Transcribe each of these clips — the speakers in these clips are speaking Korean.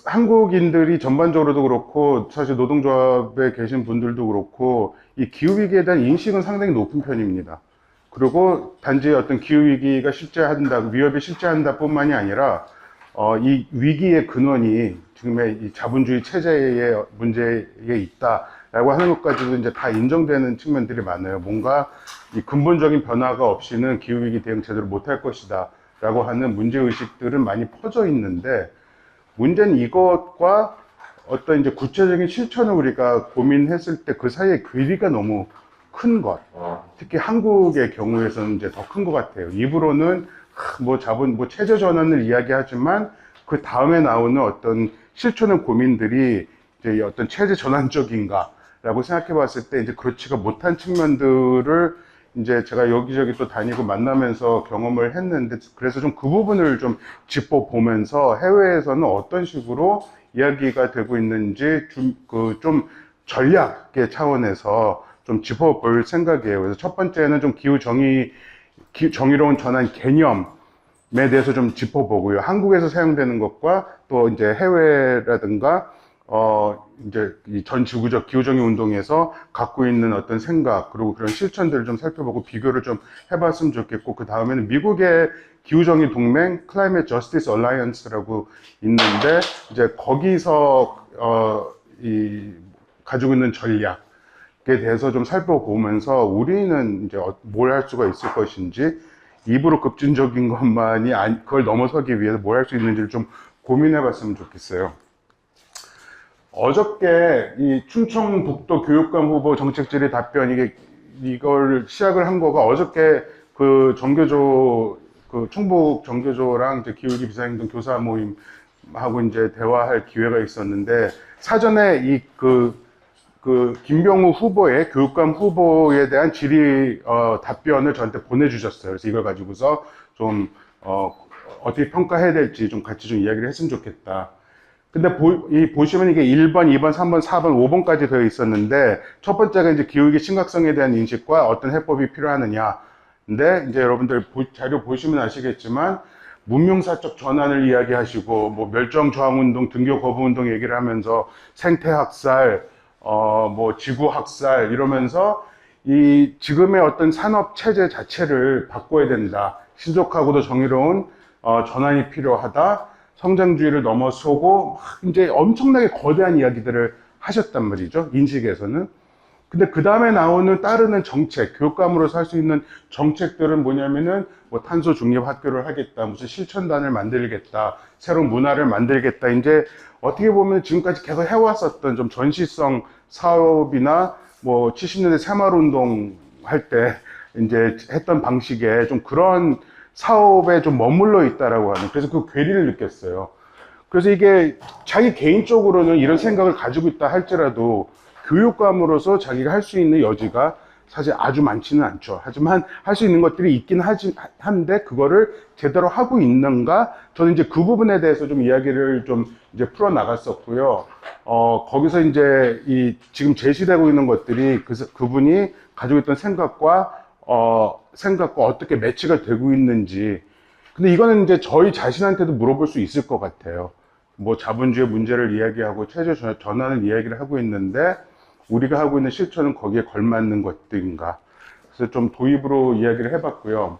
한국인들이 전반적으로도 그렇고, 사실 노동조합에 계신 분들도 그렇고, 이 기후위기에 대한 인식은 상당히 높은 편입니다. 그리고 단지 어떤 기후위기가 실제한다, 위협이 실제한다 뿐만이 아니라, 이 위기의 근원이 지금의 이 자본주의 체제의 문제에 있다라고 하는 것까지도 이제 다 인정되는 측면들이 많아요. 뭔가 이 근본적인 변화가 없이는 기후위기 대응 제대로 못할 것이다 라고 하는 문제의식들은 많이 퍼져 있는데, 문제는 이것과 어떤 이제 구체적인 실천을 우리가 고민했을 때 그 사이의 괴리가 너무 큰 것. 특히 한국의 경우에서는 이제 더 큰 것 같아요. 입으로는 뭐 체제 전환을 이야기하지만 그 다음에 나오는 어떤 실천의 고민들이 이제 어떤 체제 전환적인가라고 생각해 봤을 때 이제 그렇지가 못한 측면들을 이제 제가 여기저기 또 다니고 만나면서 경험을 했는데, 그래서 좀 그 부분을 좀 짚어보면서 해외에서는 어떤 식으로 이야기가 되고 있는지 좀 전략의 차원에서 좀 짚어볼 생각이에요. 그래서 첫 번째는 좀 정의로운 전환 개념에 대해서 좀 짚어보고요. 한국에서 사용되는 것과 또 이제 해외라든가 이제 이 전 지구적 기후정의 운동에서 갖고 있는 어떤 생각, 그리고 그런 실천들을 좀 살펴보고 비교를 좀 해봤으면 좋겠고, 그 다음에는 미국의 기후정의 동맹 Climate Justice Alliance라고 있는데, 이제 거기서 가지고 있는 전략에 대해서 좀 살펴보면서 우리는 이제 뭘 할 수가 있을 것인지, 입으로 급진적인 것만이 그걸 넘어서기 위해서 뭘 할 수 있는지를 좀 고민해봤으면 좋겠어요. 어저께 이 충청북도 교육감 후보 정책 질의 답변, 이걸 시작을 한 거가 어저께 그 정교조, 그 충북 정교조랑 이제 기후위기 비상행동 교사 모임하고 이제 대화할 기회가 있었는데, 사전에 김병우 후보의 교육감 후보에 대한 질의 답변을 저한테 보내주셨어요. 그래서 이걸 가지고서 좀 어떻게 평가해야 될지 좀 같이 좀 이야기를 했으면 좋겠다. 근데 보시면 이게 1번, 2번, 3번, 4번, 5번까지 되어 있었는데, 첫 번째가 이제 기후위기 심각성에 대한 인식과 어떤 해법이 필요하느냐. 근데 이제 여러분들 자료 보시면 아시겠지만, 문명사적 전환을 이야기하시고, 뭐 멸종저항운동, 등교 거부운동 얘기를 하면서 생태학살, 뭐 지구학살 이러면서 이 지금의 어떤 산업 체제 자체를 바꿔야 된다. 신속하고도 정의로운 전환이 필요하다. 성장주의를 넘어서고 이제 엄청나게 거대한 이야기들을 하셨단 말이죠. 인식에서는. 근데 그 다음에 나오는 따르는 정책, 교육감으로서 할 수 있는 정책들은 뭐냐면은 뭐 탄소 중립 학교를 하겠다, 무슨 실천단을 만들겠다, 새로운 문화를 만들겠다. 이제 어떻게 보면 지금까지 계속 해왔었던 좀 전시성 사업이나 뭐 70년대 새마을운동 할 때 이제 했던 방식의 좀 그런 사업에 좀 머물러 있다라고 하는, 그래서 그 괴리를 느꼈어요. 그래서 이게 자기 개인적으로는 이런 생각을 가지고 있다 할지라도 교육감으로서 자기가 할 수 있는 여지가 사실 아주 많지는 않죠. 하지만 할 수 있는 것들이 있긴 한데 그거를 제대로 하고 있는가? 저는 이제 그 부분에 대해서 좀 이야기를 좀 이제 풀어 나갔었고요. 거기서 이제 지금 제시되고 있는 것들이 그분이 가지고 있던 생각과 어떻게 매치가 되고 있는지. 근데 이거는 이제 저희 자신한테도 물어볼 수 있을 것 같아요. 뭐 자본주의 문제를 이야기하고 체제 전환을 이야기를 하고 있는데 우리가 하고 있는 실천은 거기에 걸맞는 것들인가. 그래서 좀 도입으로 이야기를 해봤고요.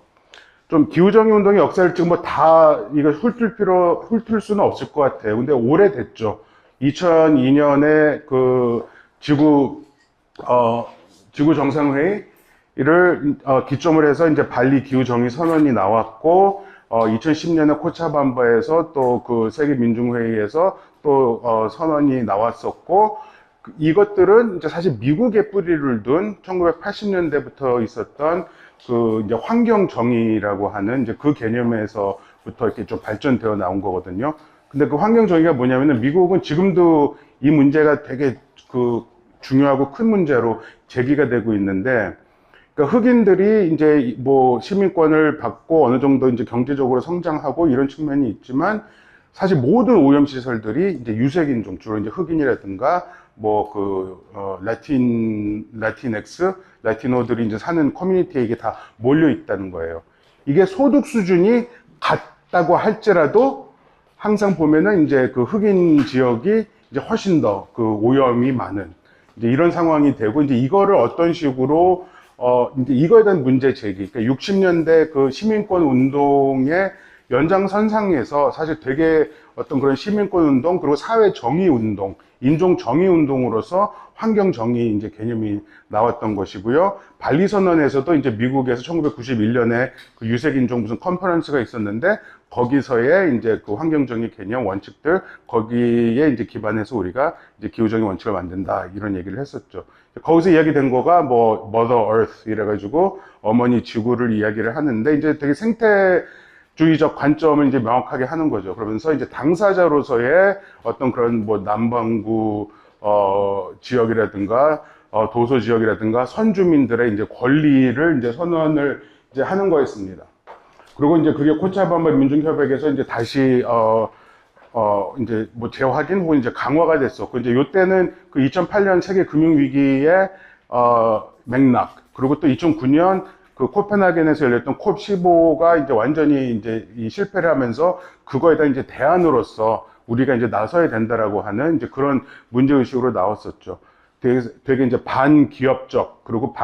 좀 기후정의 운동의 역사를 지금 뭐 다 이걸 훑을 수는 없을 것 같아요. 근데 오래됐죠. 2002년에 그 지구 정상회의를 기점을 해서 이제 발리 기후정의 선언이 나왔고, 2010년에 코차밤바에서 또 그 세계민중회의에서 또 선언이 나왔었고, 이것들은 이제 사실 미국에 뿌리를 둔 1980년대부터 있었던 그 이제 환경 정의라고 하는 이제 그 개념에서부터 이렇게 좀 발전되어 나온 거거든요. 근데 그 환경 정의가 뭐냐면은 미국은 지금도 이 문제가 되게 그 중요하고 큰 문제로 제기가 되고 있는데, 그러니까 흑인들이 이제 뭐 시민권을 받고 어느 정도 이제 경제적으로 성장하고 이런 측면이 있지만, 사실 모든 오염시설들이 이제 유색인종, 주로 이제 흑인이라든가 뭐 라티노들이 이제 사는 커뮤니티에 이게 다 몰려 있다는 거예요. 이게 소득 수준이 같다고 할지라도 항상 보면은 이제 그 흑인 지역이 이제 훨씬 더 그 오염이 많은 이제 이런 상황이 되고 이제 이거를 어떤 식으로 이제 이거에 대한 문제 제기. 그러니까 60년대 그 시민권 운동의 연장선상에서 사실 되게 어떤 그런 시민권 운동 그리고 사회 정의 운동, 인종 정의 운동으로서 환경 정의 이제 개념이 나왔던 것이고요. 발리 선언에서도 이제 미국에서 1991년에 그 유색 인종 무슨 컨퍼런스가 있었는데 거기서의 이제 그 환경 정의 개념 원칙들 거기에 이제 기반해서 우리가 이제 기후 정의 원칙을 만든다 이런 얘기를 했었죠. 거기서 이야기된 거가 뭐 Mother Earth 이래가지고 어머니 지구를 이야기를 하는데 이제 되게 생태주의적 관점을 이제 명확하게 하는 거죠. 그러면서 이제 당사자로서의 어떤 그런 뭐 남반구 지역이라든가 도서 지역이라든가 선주민들의 이제 권리를 이제 선언을 이제 하는 거였습니다. 그리고 이제 그게 코차바바 민중협약에서 이제 다시 이제 뭐 재확인 혹은 이제 강화가 됐었고 이제 요때는 그 2008년 세계 금융위기의 맥락 그리고 또 2009년 그 코펜하겐에서 열렸던 콥15가 이제 완전히 이제 이 실패를 하면서 그거에다 이제 대안으로서 우리가 이제 나서야 된다라고 하는 이제 그런 문제의식으로 나왔었죠. 되게 이제 반기업적, 그리고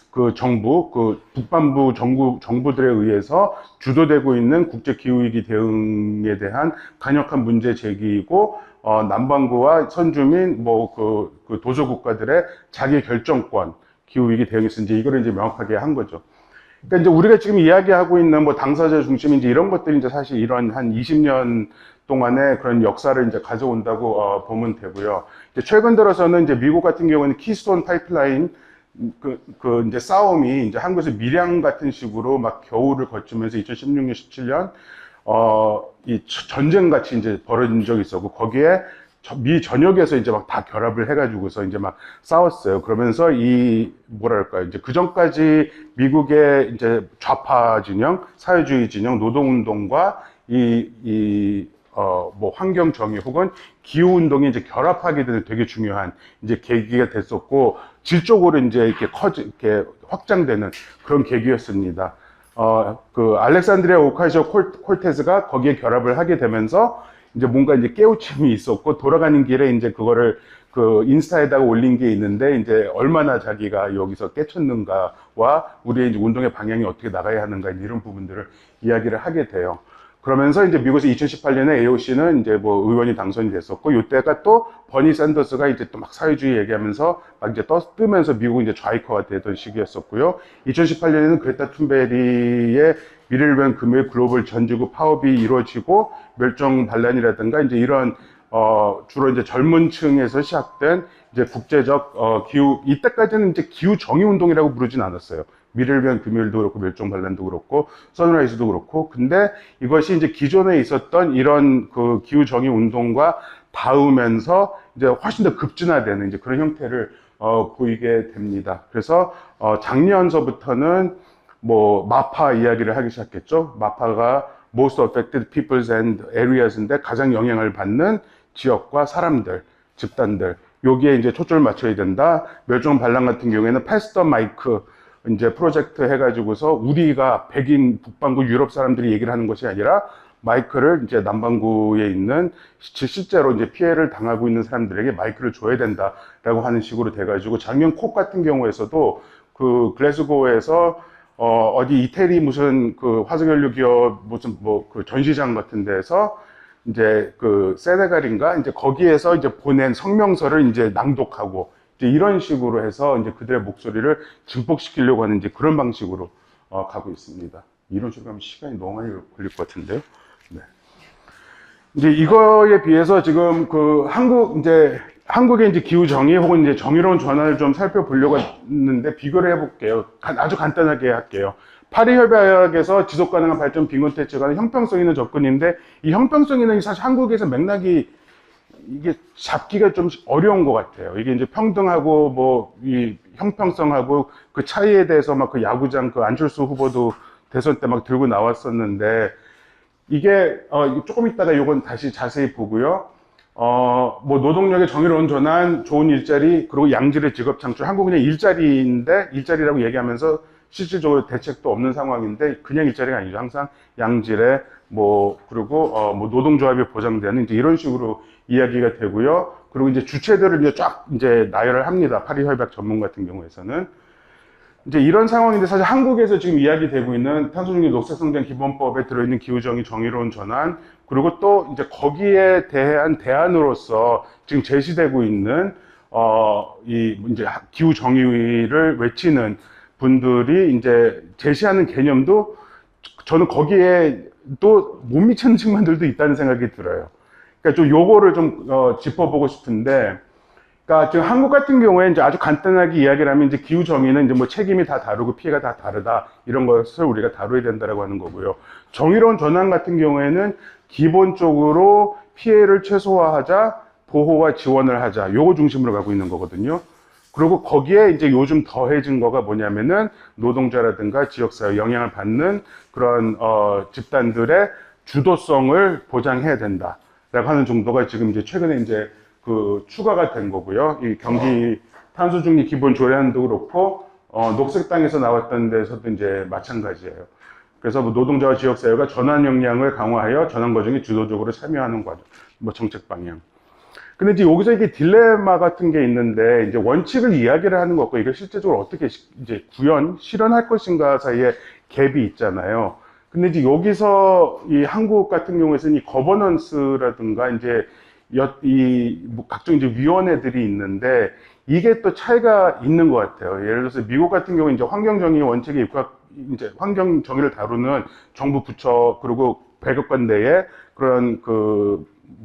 그 정부, 그 북반부 정부들에 의해서 주도되고 있는 국제기후위기 대응에 대한 강력한 문제 제기이고, 남반구와 선주민, 그 도서국가들의 자기 결정권, 기후위기 대응에서 이제 이거를 이제 명확하게 한 거죠. 그러니까 이제 우리가 지금 이야기하고 있는 뭐 당사자 중심 이제 이런 것들이 이제 사실 이런 한 20년 동안의 그런 역사를 이제 가져온다고 보면 되고요. 이제 최근 들어서는 이제 미국 같은 경우는 키스톤 파이프라인 그 이제 싸움이 이제 한국에서 밀양 같은 식으로 막 겨울을 거치면서 2016년, 17년 이 전쟁 같이 이제 벌어진 적이 있었고 거기에 미 전역에서 이제 막 다 결합을 해가지고서 이제 막 싸웠어요. 그러면서 뭐랄까요. 이제 그 전까지 미국의 이제 좌파 진영, 사회주의 진영, 노동운동과 뭐 환경 정의 혹은 기후 운동이 이제 결합하게 되는 되게 중요한 이제 계기가 됐었고 질적으로 이제 이렇게 확장되는 그런 계기였습니다. 그 알렉산드리아 오카시오 콜테스가 거기에 결합을 하게 되면서 이제 뭔가 이제 깨우침이 있었고 돌아가는 길에 이제 그거를 그 인스타에다가 올린 게 있는데 이제 얼마나 자기가 여기서 깨쳤는가와 우리의 이제 운동의 방향이 어떻게 나가야 하는가 이런 부분들을 이야기를 하게 돼요. 그러면서 이제 미국에서 2018년에 AOC는 이제 뭐 의원이 당선이 됐었고, 이때가 또 버니 샌더스가 이제 또 막 사회주의 얘기하면서 막 이제 뜨면서 미국은 이제 좌익화가 되던 시기였었고요. 2018년에는 그레타 툰베리의 미래를 위한 금요일 글로벌 전지구 파업이 이루어지고, 멸종 반란이라든가 이제 이런, 주로 이제 젊은 층에서 시작된 이제 국제적, 이때까지는 이제 기후 정의 운동이라고 부르진 않았어요. 미래를 위한 금요일도 그렇고 멸종 반란도 그렇고 선라이즈도 그렇고 근데 이것이 이제 기존에 있었던 이런 그 기후 정의 운동과 닿으면서 이제 훨씬 더 급진화되는 이제 그런 형태를 보이게 됩니다. 그래서 작년서부터는 뭐 마파 이야기를 하기 시작했죠. 마파가 Most Affected Peoples and Areas인데 가장 영향을 받는 지역과 사람들, 집단들 여기에 이제 초점을 맞춰야 된다. 멸종 반란 같은 경우에는 패스터 마이크 이제 프로젝트 해가지고서 우리가 백인 북반구 유럽 사람들이 얘기를 하는 것이 아니라 마이크를 이제 남반구에 있는 실제로 이제 피해를 당하고 있는 사람들에게 마이크를 줘야 된다라고 하는 식으로 돼가지고 작년 콕 같은 경우에서도 그 글래스고에서 어디 이태리 무슨 그 화석연료 기업 무슨 뭐 그 전시장 같은 데서 이제 그 세네갈인가 이제 거기에서 이제 보낸 성명서를 이제 낭독하고 이제 이런 식으로 해서 이제 그들의 목소리를 증폭시키려고 하는 이제 그런 방식으로 가고 있습니다. 이런 식으로 하면 시간이 너무 많이 걸릴 것 같은데요. 네. 이제 이거에 비해서 지금 그 한국의 이제 기후 정의 혹은 이제 정의로운 전환을 좀 살펴보려고 했는데 비교를 해볼게요. 아주 간단하게 할게요. 파리 협약에서 지속 가능한 발전 빈곤 퇴치가 형평성 있는 접근인데 이 형평성 있는 사실 한국에서 맥락이 이게 잡기가 좀 어려운 것 같아요. 이게 이제 평등하고 뭐 이 형평성하고 그 차이에 대해서 막 그 야구장 그 안철수 후보도 대선 때 막 들고 나왔었는데 이게 조금 있다가 요건 다시 자세히 보고요. 뭐 노동력의 정의로운 전환, 좋은 일자리, 그리고 양질의 직업 창출. 한국은 그냥 일자리인데 일자리라고 얘기하면서 실질적으로 대책도 없는 상황인데 그냥 일자리가 아니죠. 항상 양질의 그리고 뭐 노동조합이 보장되는 이제 이런 식으로 이야기가 되고요. 그리고 이제 주체들을 이제 쫙 이제 나열을 합니다. 파리 협약 전문 같은 경우에서는. 이제 이런 상황인데 사실 한국에서 지금 이야기되고 있는 탄소중립 녹색성장 기본법에 들어있는 기후정의 정의로운 전환, 그리고 또 이제 거기에 대한 대안으로서 지금 제시되고 있는 이제 기후정의를 외치는 분들이 이제 제시하는 개념도 저는 거기에 또 못 미치는 측면들도 있다는 생각이 들어요. 그러니까 좀 요거를 좀 짚어보고 싶은데, 그러니까 지금 한국 같은 경우에 이제 아주 간단하게 이야기를 하면 이제 기후 정의는 이제 뭐 책임이 다 다르고 피해가 다 다르다 이런 것을 우리가 다뤄야 된다라고 하는 거고요. 정의로운 전환 같은 경우에는 기본적으로 피해를 최소화하자, 보호와 지원을 하자, 요거 중심으로 가고 있는 거거든요. 그리고 거기에 이제 요즘 더해진 거가 뭐냐면은 노동자라든가 지역사회 영향을 받는 그런 집단들의 주도성을 보장해야 된다라고 하는 정도가 지금 이제 최근에 이제 그 추가가 된 거고요. 이 경기 탄소중립 기본 조례안도 그렇고 녹색당에서 나왔던 데서도 이제 마찬가지예요. 그래서 뭐 노동자와 지역사회가 전환 역량을 강화하여 전환 과정에 주도적으로 참여하는 과정, 뭐 정책 방향. 근데 이제 여기서 이게 딜레마 같은 게 있는데, 이제 원칙을 이야기를 하는 것과 이걸 실제적으로 어떻게 이제 실현할 것인가 사이에 갭이 있잖아요. 근데 이제 여기서 이 한국 같은 경우에서는 이 거버넌스라든가 이제 뭐 각종 이제 위원회들이 있는데, 이게 또 차이가 있는 것 같아요. 예를 들어서 미국 같은 경우 이제 환경정의 원칙에 이제 환경정의를 다루는 정부 부처, 그리고 백악관 내에 그런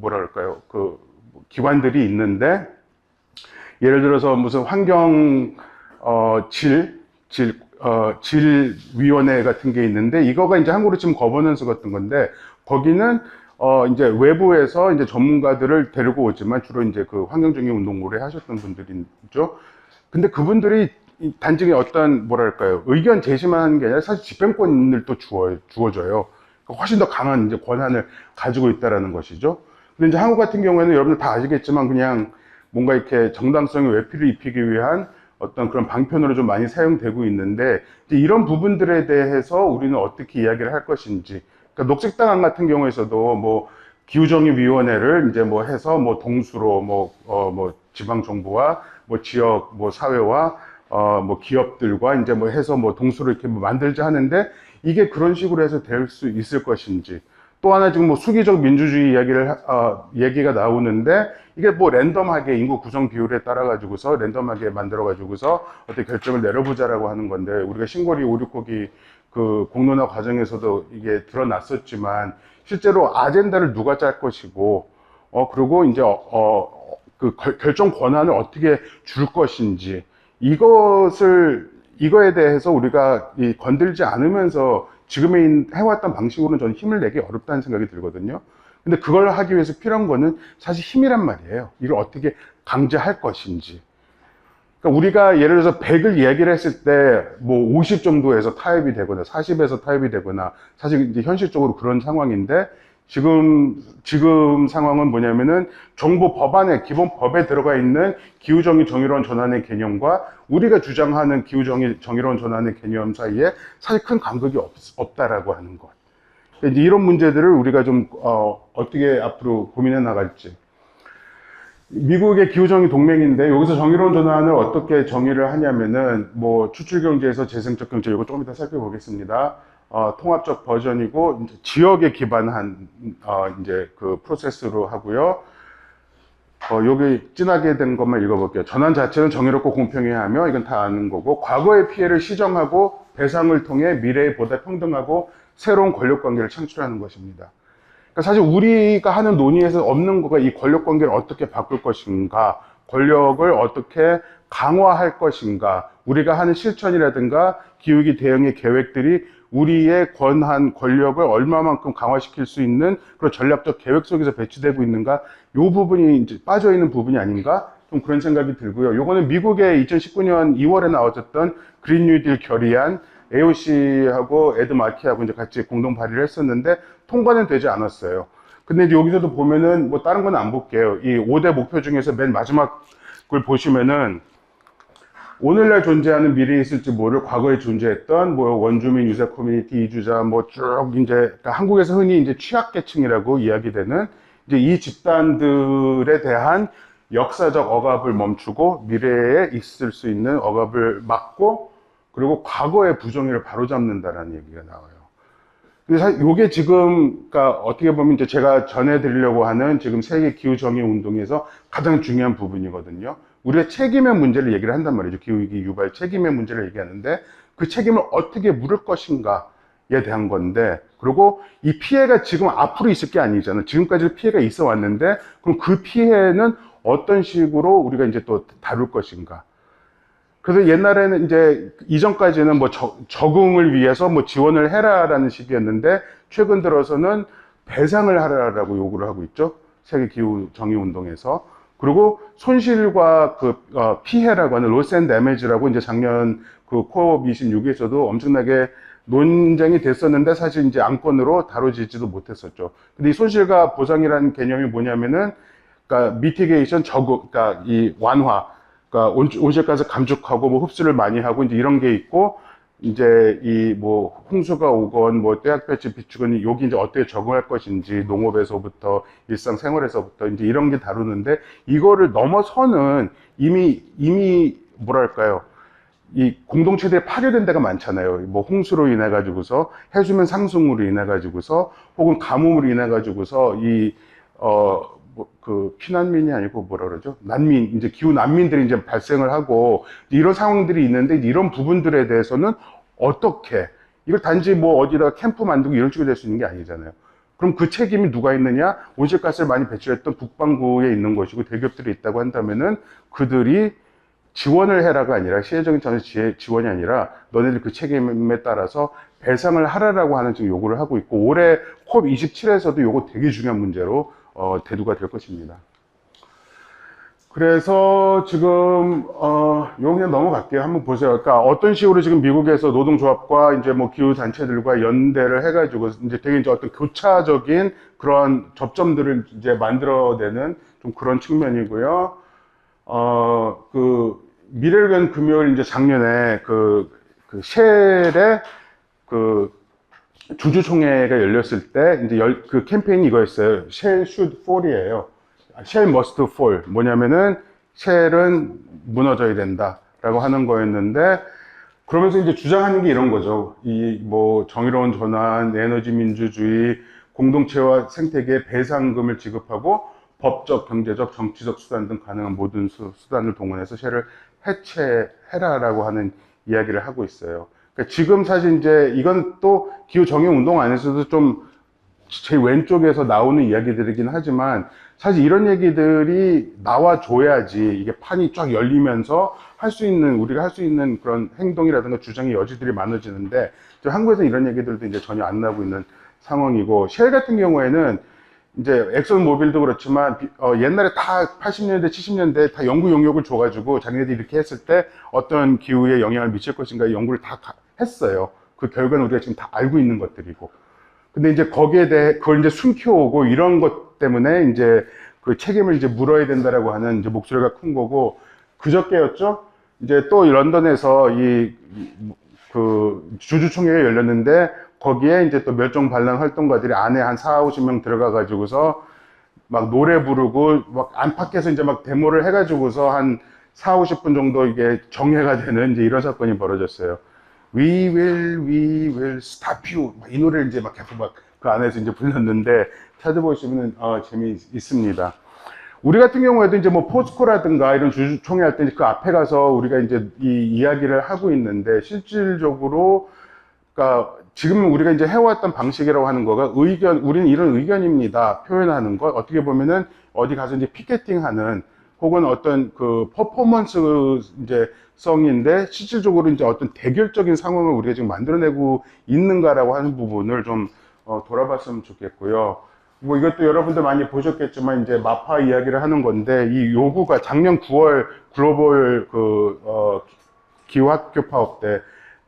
뭐랄까요, 기관들이 있는데, 예를 들어서 무슨 질위원회 같은 게 있는데, 이거가 이제 한국으로 지금 거버넌스 같은 건데, 거기는 이제 외부에서 이제 전문가들을 데리고 오지만 주로 이제 그 환경정의 운동 오래 하셨던 분들이죠. 근데 그분들이 단지 어떤 뭐랄까요, 의견 제시만 하는 게 아니라 사실 집행권을 또 주어져요. 훨씬 더 강한 이제 권한을 가지고 있다라는 것이죠. 근데 이제 한국 같은 경우에는 여러분들 다 아시겠지만 그냥 뭔가 이렇게 정당성의 외피를 입히기 위한 어떤 그런 방편으로 좀 많이 사용되고 있는데, 이제 이런 부분들에 대해서 우리는 어떻게 이야기를 할 것인지. 그러니까 녹색당안 같은 경우에서도 뭐 기후정의위원회를 이제 뭐 해서 뭐 동수로 뭐 지방정부와 뭐 지역 뭐 사회와 뭐 기업들과 이제 뭐 해서 뭐 동수로 이렇게 뭐 만들자 하는데, 이게 그런 식으로 해서 될 수 있을 것인지. 또 하나 지금 뭐 수기적 민주주의 얘기가 나오는데, 이게 뭐 랜덤하게 인구 구성 비율에 따라 가지고서 랜덤하게 만들어 가지고서 어떻게 결정을 내려보자라고 하는 건데, 우리가 신고리 569기 그 공론화 과정에서도 이게 드러났었지만, 실제로 아젠다를 누가 짤 것이고, 그리고 이제 그 결정 권한을 어떻게 줄 것인지, 이거에 대해서 우리가 건들지 않으면서 지금의 해왔던 방식으로는 저는 힘을 내기 어렵다는 생각이 들거든요. 근데 그걸 하기 위해서 필요한 거는 사실 힘이란 말이에요. 이걸 어떻게 강제할 것인지. 그러니까 우리가 예를 들어서 100을 이야기를 했을 때 뭐 50 정도에서 타협이 되거나 40에서 타협이 되거나, 사실 이제 현실적으로 그런 상황인데, 지금 상황은 뭐냐면은 정부 법안에, 기본 법에 들어가 있는 기후정의 정의로운 전환의 개념과 우리가 주장하는 정의로운 전환의 개념 사이에 사실 큰 간극이 없다라고 하는 것. 이제 이런 문제들을 우리가 좀 어떻게 앞으로 고민해 나갈지. 미국의 기후정의 동맹인데, 여기서 정의로운 전환을 어떻게 정의를 하냐면은 뭐 추출경제에서 재생적 경제, 이거 조금 이따 살펴보겠습니다. 통합적 버전이고 이제 지역에 기반한 이제 그 프로세스로 하고요. 여기 진하게 된 것만 읽어볼게요. 전환 자체는 정의롭고 공평해야 하며, 이건 다 아는 거고, 과거의 피해를 시정하고 배상을 통해 미래에 보다 평등하고 새로운 권력 관계를 창출하는 것입니다. 그러니까 사실 우리가 하는 논의에서 없는 거가 이 권력 관계를 어떻게 바꿀 것인가, 권력을 어떻게 강화할 것인가, 우리가 하는 실천이라든가 기후위기 대응의 계획들이 우리의 권력을 얼마만큼 강화시킬 수 있는 그런 전략적 계획 속에서 배치되고 있는가, 이 부분이 이제 빠져 있는 부분이 아닌가, 좀 그런 생각이 들고요. 요거는 미국의 2019년 2월에 나왔었던 그린 뉴딜 결의안, AOC하고 에드 마키하고 이제 같이 공동 발의를 했었는데 통과는 되지 않았어요. 근데 이제 여기서도 보면은 뭐 다른 건 안 볼게요. 이 5대 목표 중에서 맨 마지막을 보시면은 오늘날 존재하는 미래에 있을지 모를 과거에 존재했던 뭐 원주민 유사 커뮤니티 이주자 뭐 쭉 이제 그러니까 한국에서 흔히 이제 취약계층이라고 이야기되는 이제 이 집단들에 대한 역사적 억압을 멈추고 미래에 있을 수 있는 억압을 막고 그리고 과거의 부정의를 바로잡는다라는 얘기가 나와요. 그래서 이게 지금 그러니까 어떻게 보면 이제 제가 전해드리려고 하는 지금 세계 기후 정의 운동에서 가장 중요한 부분이거든요. 우리가 책임의 문제를 얘기를 한단 말이죠. 기후위기 유발 책임의 문제를 얘기하는데 그 책임을 어떻게 물을 것인가에 대한 건데 그리고 이 피해가 지금 앞으로 있을 게 아니잖아요. 지금까지 피해가 있어 왔는데 그럼 그 피해는 어떤 식으로 우리가 이제 또 다룰 것인가. 그래서 옛날에는 이제 이전까지는 뭐 적응을 위해서 뭐 지원을 해라라는 식이었는데 최근 들어서는 배상을 하라라고 요구를 하고 있죠. 세계 기후 정의 운동에서. 그리고 손실과 피해라고 하는 로스 앤 데미지라고 이제 작년 그 코업 26에서도 엄청나게 논쟁이 됐었는데 사실 이제 안건으로 다뤄지지도 못했었죠. 근데 이 손실과 보상이라는 개념이 뭐냐면은 그러니까 미티게이션 그러니까 이 완화, 그러니까 온실가스 감축하고 뭐 흡수를 많이 하고 이제 이런 게 있고 이제 이 뭐 홍수가 오건 뭐 떼약볕이 비추건 여기 이제 어떻게 적응할 것인지 농업에서부터 일상생활에서부터 이제 이런 게 다루는데 이거를 넘어서는 이미 뭐랄까요? 이 공동체들이 파괴된 데가 많잖아요. 뭐 홍수로 인해 가지고서 해수면 상승으로 인해 가지고서 혹은 가뭄으로 인해 가지고서 그 피난민이 아니고 뭐라 그러죠? 난민, 이제 기후 난민들이 이제 발생을 하고 이런 상황들이 있는데 이런 부분들에 대해서는 어떻게 이걸 단지 뭐 어디다가 캠프 만들고 이런 식으로 될 수 있는 게 아니잖아요. 그럼 그 책임이 누가 있느냐? 온실가스를 많이 배출했던 북반구에 있는 것이고 대기업들이 있다고 한다면은 그들이 지원을 해라가 아니라 시혜적인 지원이 아니라 너네들 그 책임에 따라서 배상을 하라라고 하는 지금 요구를 하고 있고 올해 COP27에서도 요거 되게 중요한 문제로 대두가 될 것입니다. 그래서 지금 요 그냥 넘어갈게요. 한번 보세요. 그러니까 어떤 식으로 지금 미국에서 노동조합과 이제 뭐 기후 단체들과 연대를 해가지고 이제 되게 이제 어떤 교차적인 그런 접점들을 이제 만들어내는 좀 그런 측면이고요. 그 미래를 위한 금요일 이제 작년에 그 쉘의 그 주주총회가 열렸을 때 이제 그 캠페인이 이거였어요. Shell should fall이에요. Shell must fall. 뭐냐면은 쉘은 무너져야 된다라고 하는 거였는데 그러면서 이제 주장하는 게 이런 거죠. 이 뭐 정의로운 전환, 에너지 민주주의, 공동체와 생태계에 배상금을 지급하고 법적, 경제적, 정치적 수단 등 가능한 모든 수단을 동원해서 쉘을 해체해라라고 하는 이야기를 하고 있어요. 그러니까 지금 사실 이제 이건 또 기후 정의 운동 안에서도 좀 제 왼쪽에서 나오는 이야기들이긴 하지만 사실 이런 얘기들이 나와줘야지 이게 판이 쫙 열리면서 우리가 할 수 있는 그런 행동이라든가 주장의 여지들이 많아지는데 한국에서 이런 얘기들도 이제 전혀 안 나오고 있는 상황이고 쉘 같은 경우에는 이제 엑선 모빌도 그렇지만 옛날에 다 80년대 70년대 다 연구 용역을 줘가지고 자기네들이 이렇게 했을 때 어떤 기후에 영향을 미칠 것인가 연구를 다 했어요. 그 결과는 우리가 지금 다 알고 있는 것들이고 근데 이제 거기에 대해 그걸 이제 숨겨오고 이런 것 때문에 이제 그 책임을 이제 물어야 된다라고 하는 이제 목소리가 큰 거고 그저께였죠. 이제 또 런던에서 그 주주총회가 열렸는데 거기에 이제 또 멸종 반란 활동가들이 안에 한 40-50명 들어가 가지고서 막 노래 부르고 막 안팎에서 이제 막 데모를 해 가지고서 한 40-50분 정도 이게 정회가 되는 이제 이런 사건이 벌어졌어요. We will stop you. 이 노래를 이제 막 계속 막 그 안에서 이제 불렀는데 찾아보시면 재미있습니다. 우리 같은 경우에도 이제 뭐 포스코라든가 이런 주주총회 할 때 그 앞에 가서 우리가 이제 이 이야기를 하고 있는데 실질적으로 그러니까 지금 우리가 이제 해왔던 방식이라고 하는 거가 우리는 이런 의견입니다. 표현하는 것 어떻게 보면은 어디 가서 이제 피켓팅하는 혹은 어떤 그 퍼포먼스 이제 성인데 실질적으로 이제 어떤 대결적인 상황을 우리가 지금 만들어내고 있는가라고 하는 부분을 좀 돌아봤으면 좋겠고요. 뭐 이것도 여러분들 많이 보셨겠지만 이제 마파 이야기를 하는 건데 이 요구가 작년 9월 글로벌 기후학교 파업 때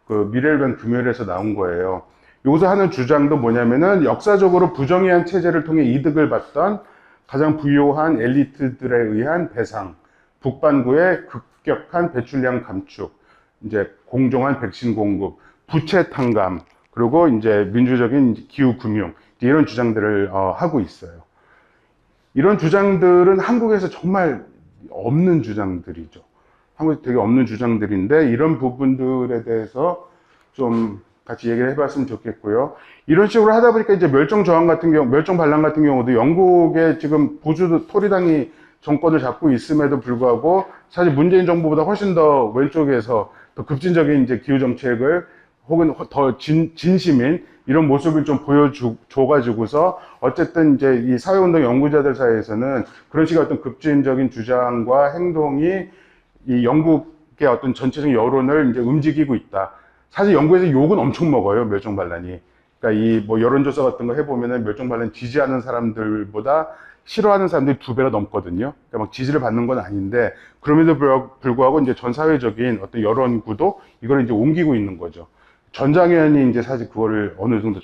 그 미래를 위한 금요일에서 나온 거예요. 여기서 하는 주장도 뭐냐면은 역사적으로 부정의한 체제를 통해 이득을 받던 가장 부유한 엘리트들에 의한 배상 북반구의 급격한 배출량 감축, 이제 공정한 백신 공급, 부채 탕감, 그리고 이제 민주적인 기후 금융, 이런 주장들을 하고 있어요. 이런 주장들은 한국에서 정말 없는 주장들이죠. 한국에서 되게 없는 주장들인데 이런 부분들에 대해서 좀 같이 얘기를 해봤으면 좋겠고요. 이런 식으로 하다 보니까 이제 멸종 저항 같은 경우, 멸종 반란 같은 경우도 영국에 지금 보수 토리당이 정권을 잡고 있음에도 불구하고 사실 문재인 정부보다 훨씬 더 왼쪽에서 더 급진적인 이제 기후 정책을 혹은 더 진심인 이런 모습을 좀 보여줘가지고서 어쨌든 이제 이 사회운동 연구자들 사이에서는 그런 식의 어떤 급진적인 주장과 행동이 이 영국의 어떤 전체적인 여론을 이제 움직이고 있다. 사실 영국에서 욕은 엄청 먹어요, 멸종 반란이. 그러니까 이 뭐 여론조사 같은 거 해보면은 멸종 반란 지지하는 사람들보다 싫어하는 사람들이 2배가 넘거든요. 그러니까 막 지지를 받는 건 아닌데 그럼에도 불구하고 이제 전 사회적인 어떤 여론 구도 이걸 이제 옮기고 있는 거죠. 전장현이 이제 사실 그거를 어느 정도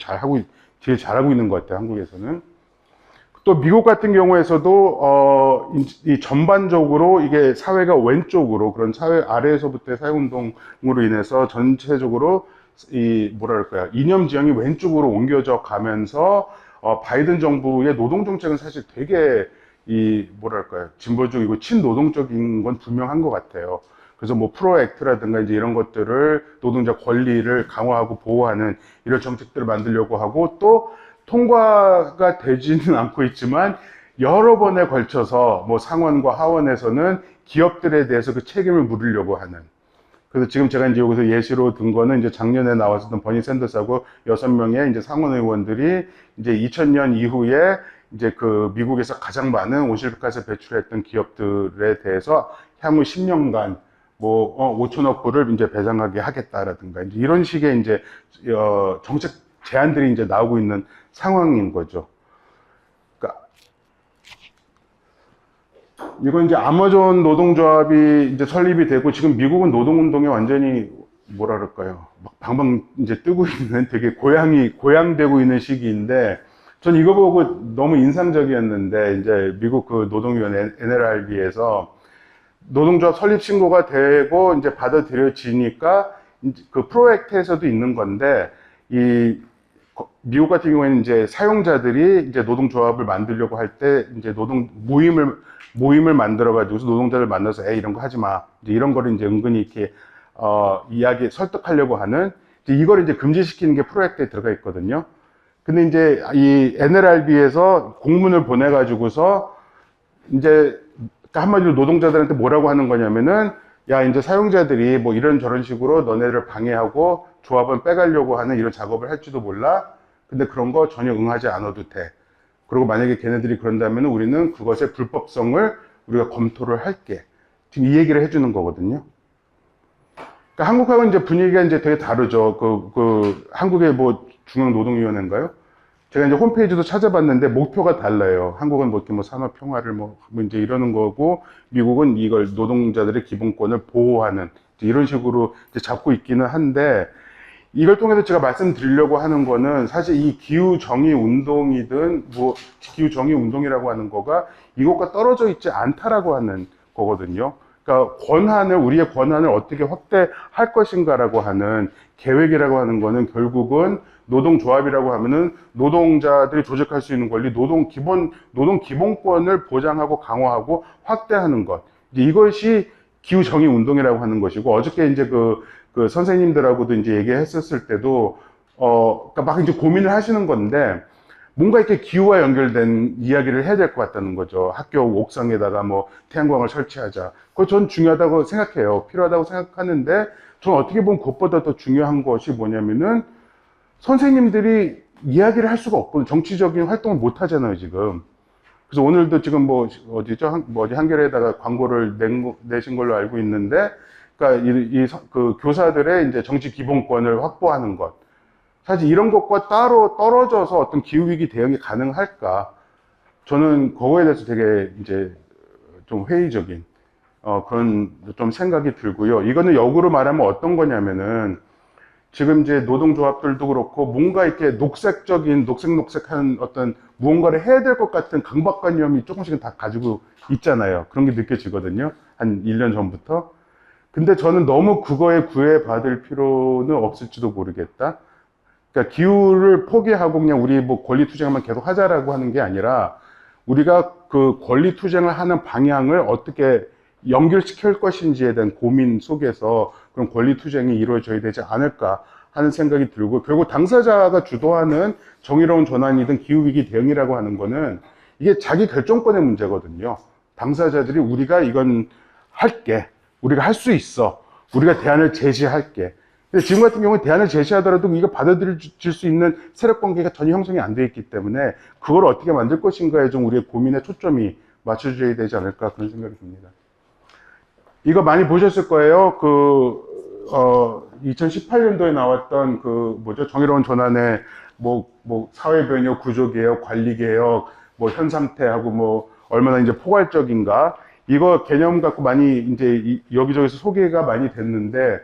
제일 잘하고 있는 것 같아요, 한국에서는. 또 미국 같은 경우에서도 이 전반적으로 이게 사회가 왼쪽으로 그런 사회 아래에서부터의 사회운동으로 인해서 전체적으로 이 뭐랄까요 이념 지형이 왼쪽으로 옮겨져 가면서 바이든 정부의 노동 정책은 사실 되게 이 뭐랄까요 진보적이고 친노동적인 건 분명한 것 같아요. 그래서 뭐 프로액트라든가 이제 이런 것들을 노동자 권리를 강화하고 보호하는 이런 정책들을 만들려고 하고 또 통과가 되지는 않고 있지만 여러 번에 걸쳐서 뭐 상원과 하원에서는 기업들에 대해서 그 책임을 물으려고 하는. 그래서 지금 제가 이제 여기서 예시로 든 거는 이제 작년에 나왔었던 버니 샌더스하고 6명의 이제 상원 의원들이 이제 2000년 이후에 이제 그 미국에서 가장 많은 온실가스 배출했던 기업들에 대해서 향후 10년간 뭐 5천억 불을 이제 배상하게 하겠다라든가 이제 이런 식의 이제 정책 제안들이 이제 나오고 있는 상황인 거죠. 그러니까 이건 이제 아마존 노동조합이 이제 설립이 되고 지금 미국은 노동운동에 완전히 뭐라 그럴까요? 막 방방 이제 뜨고 있는 되게 고양되고 있는 시기인데 전 이거 보고 너무 인상적이었는데 이제 미국 그 노동위원 NLRB에서 노동조합 설립 신고가 되고 이제 받아들여지니까 그 프로액트에서도 있는 건데 이 미국 같은 경우에는 이제 사용자들이 이제 노동조합을 만들려고 할 때 이제 노동 모임을 만들어 가지고 노동자를 만나서 이런 거 하지 마 이제 이런 거를 이제 은근히 이렇게 설득하려고 하는 이걸 이제 금지시키는 게 프로액트에 들어가 있거든요. 근데 이제 이 NLRB에서 공문을 보내 가지고서 이제 한마디로 노동자들한테 뭐라고 하는 거냐면은 야 이제 사용자들이 뭐 이런 저런 식으로 너네를 방해하고 조합을 빼가려고 하는 이런 작업을 할지도 몰라. 근데 그런 거 전혀 응하지 않아도 돼. 그리고 만약에 걔네들이 그런다면 우리는 그것의 불법성을 우리가 검토를 할게. 지금 이 얘기를 해주는 거거든요. 그러니까 한국하고는 이제 분위기가 이제 되게 다르죠. 한국의 뭐 중앙노동위원회인가요? 제가 이제 홈페이지도 찾아봤는데 목표가 달라요. 한국은 뭐 이렇게 뭐 산업 평화를 뭐 이제 이러는 거고 미국은 이걸 노동자들의 기본권을 보호하는 이런 식으로 이제 잡고 있기는 한데 이걸 통해서 제가 말씀드리려고 하는 거는 사실 이 기후 정의 운동이든 뭐 기후 정의 운동이라고 하는 거가 이것과 떨어져 있지 않다라고 하는 거거든요. 그러니까 우리의 권한을 어떻게 확대할 것인가라고 하는 계획이라고 하는 거는 결국은 노동조합이라고 하면은 노동자들이 조직할 수 있는 권리, 노동 기본권을 보장하고 강화하고 확대하는 것. 이것이 기후 정의 운동이라고 하는 것이고, 어저께 이제 그 선생님들하고도 이제 얘기했었을 때도, 그러니까 막 이제 고민을 하시는 건데, 뭔가 이렇게 기후와 연결된 이야기를 해야 될 것 같다는 거죠. 학교 옥상에다가 뭐 태양광을 설치하자. 그거 전 중요하다고 생각해요. 필요하다고 생각하는데, 저는 어떻게 보면 그것보다 더 중요한 것이 뭐냐면은, 선생님들이 이야기를 할 수가 없거든요. 정치적인 활동을 못 하잖아요, 지금. 그래서 오늘도 지금 뭐, 한겨레에다가 광고를 내신 걸로 알고 있는데, 그러니까 그 교사들의 이제 정치 기본권을 확보하는 것. 사실 이런 것과 따로 떨어져서 어떤 기후위기 대응이 가능할까? 저는 그거에 대해서 되게 이제 좀 회의적인, 그런 좀 생각이 들고요. 이거는 역으로 말하면 어떤 거냐면은, 지금 이제 노동조합들도 그렇고 뭔가 이렇게 녹색한 어떤 무언가를 해야 될 것 같은 강박관념이 조금씩은 다 가지고 있잖아요. 그런 게 느껴지거든요. 한 1년 전부터. 근데 저는 너무 그거에 구애받을 필요는 없을지도 모르겠다. 그러니까 기후를 포기하고 그냥 우리 뭐 권리 투쟁만 계속 하자라고 하는 게 아니라 우리가 그 권리 투쟁을 하는 방향을 어떻게 연결시킬 것인지에 대한 고민 속에서 그런 권리 투쟁이 이루어져야 되지 않을까 하는 생각이 들고, 결국 당사자가 주도하는 정의로운 전환이든 기후위기 대응이라고 하는 거는 이게 자기 결정권의 문제거든요. 당사자들이 우리가 이건 할게, 우리가 할 수 있어, 우리가 대안을 제시할게. 근데 지금 같은 경우는 대안을 제시하더라도 이거 받아들일 수 있는 세력 관계가 전혀 형성이 안 돼 있기 때문에 그걸 어떻게 만들 것인가에 좀 우리의 고민의 초점이 맞춰져야 되지 않을까 그런 생각이 듭니다. 이거 많이 보셨을 거예요. 2018년도에 나왔던 정의로운 전환의 사회변혁, 구조개혁, 관리개혁, 현상태하고 얼마나 이제 포괄적인가. 이거 개념 갖고 많이 이제 여기저기서 소개가 많이 됐는데,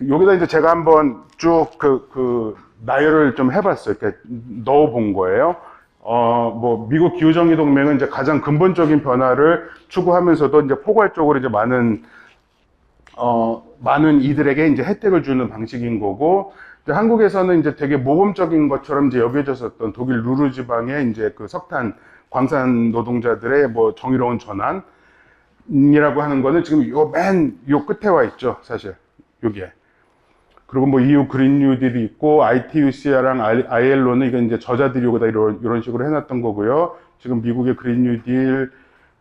여기다 이제 제가 한번 쭉 나열을 좀 해봤어요. 그러니까 넣어본 거예요. 미국 기후정의동맹은 이제 가장 근본적인 변화를 추구하면서도 이제 포괄적으로 이제 많은 이들에게 이제 혜택을 주는 방식인 거고, 이제 한국에서는 이제 되게 모범적인 것처럼 이제 여겨졌었던 독일 루르 지방의 이제 그 석탄 광산 노동자들의 정의로운 전환이라고 하는 거는 지금 요 끝에 와 있죠, 사실. 여기에. 그리고 EU 그린 뉴딜이 있고, ITUC랑 ILO는 이건 이제 저자들이 여기다 이런 식으로 해놨던 거고요. 지금 미국의 그린 뉴딜,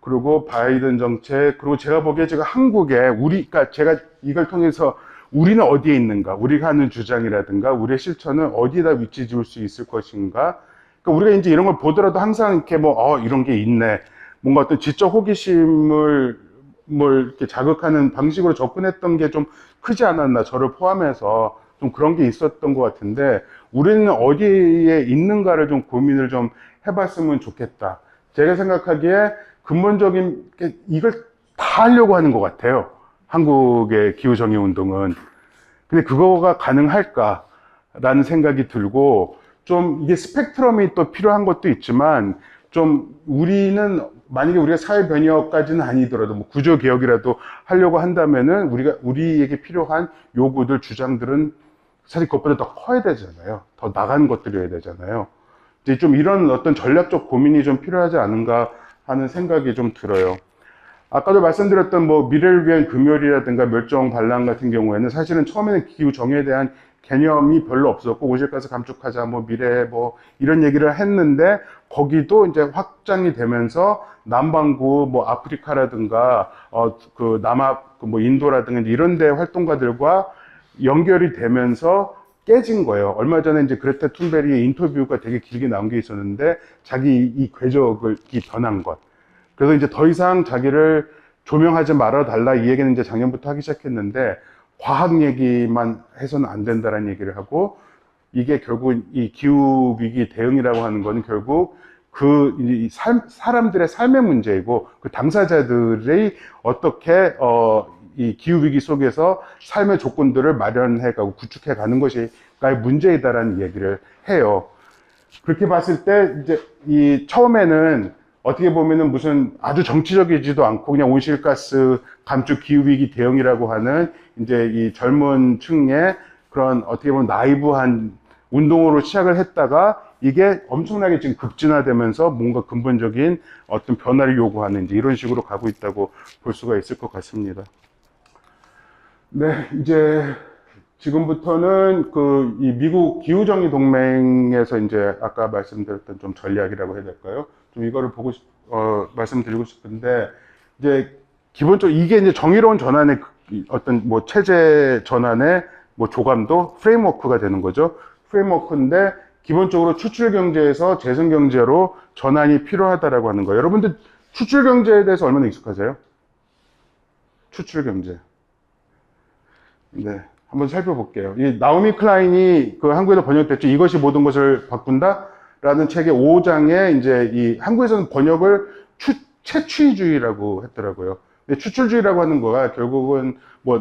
그리고 바이든 정책, 그리고 제가 보기에 지금 한국에 그러니까 제가 이걸 통해서 우리는 어디에 있는가, 우리가 하는 주장이라든가, 우리의 실천은 어디에다 위치 지을 수 있을 것인가. 그러니까 우리가 이제 이런 걸 보더라도 항상 이렇게 이런 게 있네. 뭔가 어떤 지적 호기심을 이렇게 자극하는 방식으로 접근했던 게 좀 크지 않았나, 저를 포함해서 좀 그런 게 있었던 것 같은데, 우리는 어디에 있는가를 좀 고민을 좀 해봤으면 좋겠다. 제가 생각하기에 근본적인 이걸 다 하려고 하는 것 같아요, 한국의 기후정의운동은. 근데 그거가 가능할까라는 생각이 들고, 좀 이게 스펙트럼이 또 필요한 것도 있지만, 좀 우리는 만약에 우리가 사회 변혁까지는 아니더라도 구조 개혁이라도 하려고 한다면은 우리에게 필요한 요구들, 주장들은 사실 그것보다 더 커야 되잖아요. 더 나간 것들이어야 되잖아요. 이제 좀 이런 어떤 전략적 고민이 좀 필요하지 않은가 하는 생각이 좀 들어요. 아까도 말씀드렸던 미래를 위한 금요일이라든가 멸종 반란 같은 경우에는 사실은 처음에는 기후 정의에 대한 개념이 별로 없었고, 오실가스 감축하자, 미래, 이런 얘기를 했는데, 거기도 이제 확장이 되면서 남반구, 아프리카라든가, 남아, 인도라든가 이런 데 활동가들과 연결이 되면서 깨진 거예요. 얼마 전에 이제 그레타 툰베리의 인터뷰가 되게 길게 나온 게 있었는데, 자기 이 궤적을 변한 것. 그래서 이제 더 이상 자기를 조명하지 말아 달라, 이 얘기는 이제 작년부터 하기 시작했는데, 과학 얘기만 해서는 안 된다라는 얘기를 하고, 이게 결국 이 기후위기 대응이라고 하는 거는 결국 사람들의 삶의 문제이고, 그 당사자들이 어떻게, 이 기후위기 속에서 삶의 조건들을 마련해가고 구축해가는 것이 문제이다라는 얘기를 해요. 그렇게 봤을 때, 이제 처음에는 어떻게 보면은 무슨 아주 정치적이지도 않고 그냥 온실가스 감축 기후위기 대응이라고 하는 이제 이 젊은 층의 그런 어떻게 보면 나이브한 운동으로 시작을 했다가 이게 엄청나게 지금 급진화되면서 뭔가 근본적인 어떤 변화를 요구하는 이제 이런 식으로 가고 있다고 볼 수가 있을 것 같습니다. 네, 이제 지금부터는 이 미국 기후정의 동맹에서 이제 아까 말씀드렸던 좀 전략이라고 해야 될까요? 좀 이거를 말씀드리고 싶은데, 이제 기본적으로 이게 이제 정의로운 전환의 어떤 체제 전환의 조감도 프레임워크가 되는 거죠. 프레임워크인데 기본적으로 추출 경제에서 재생 경제로 전환이 필요하다라고 하는 거예요. 여러분들 추출 경제에 대해서 얼마나 익숙하세요? 추출 경제. 네. 한번 살펴볼게요. 이 나오미 클라인이 한국에도 번역됐죠. 이것이 모든 것을 바꾼다? 라는 책의 5장에 이제 이 한국에서는 번역을 채취주의라고 했더라고요. 근데 추출주의라고 하는 거가 결국은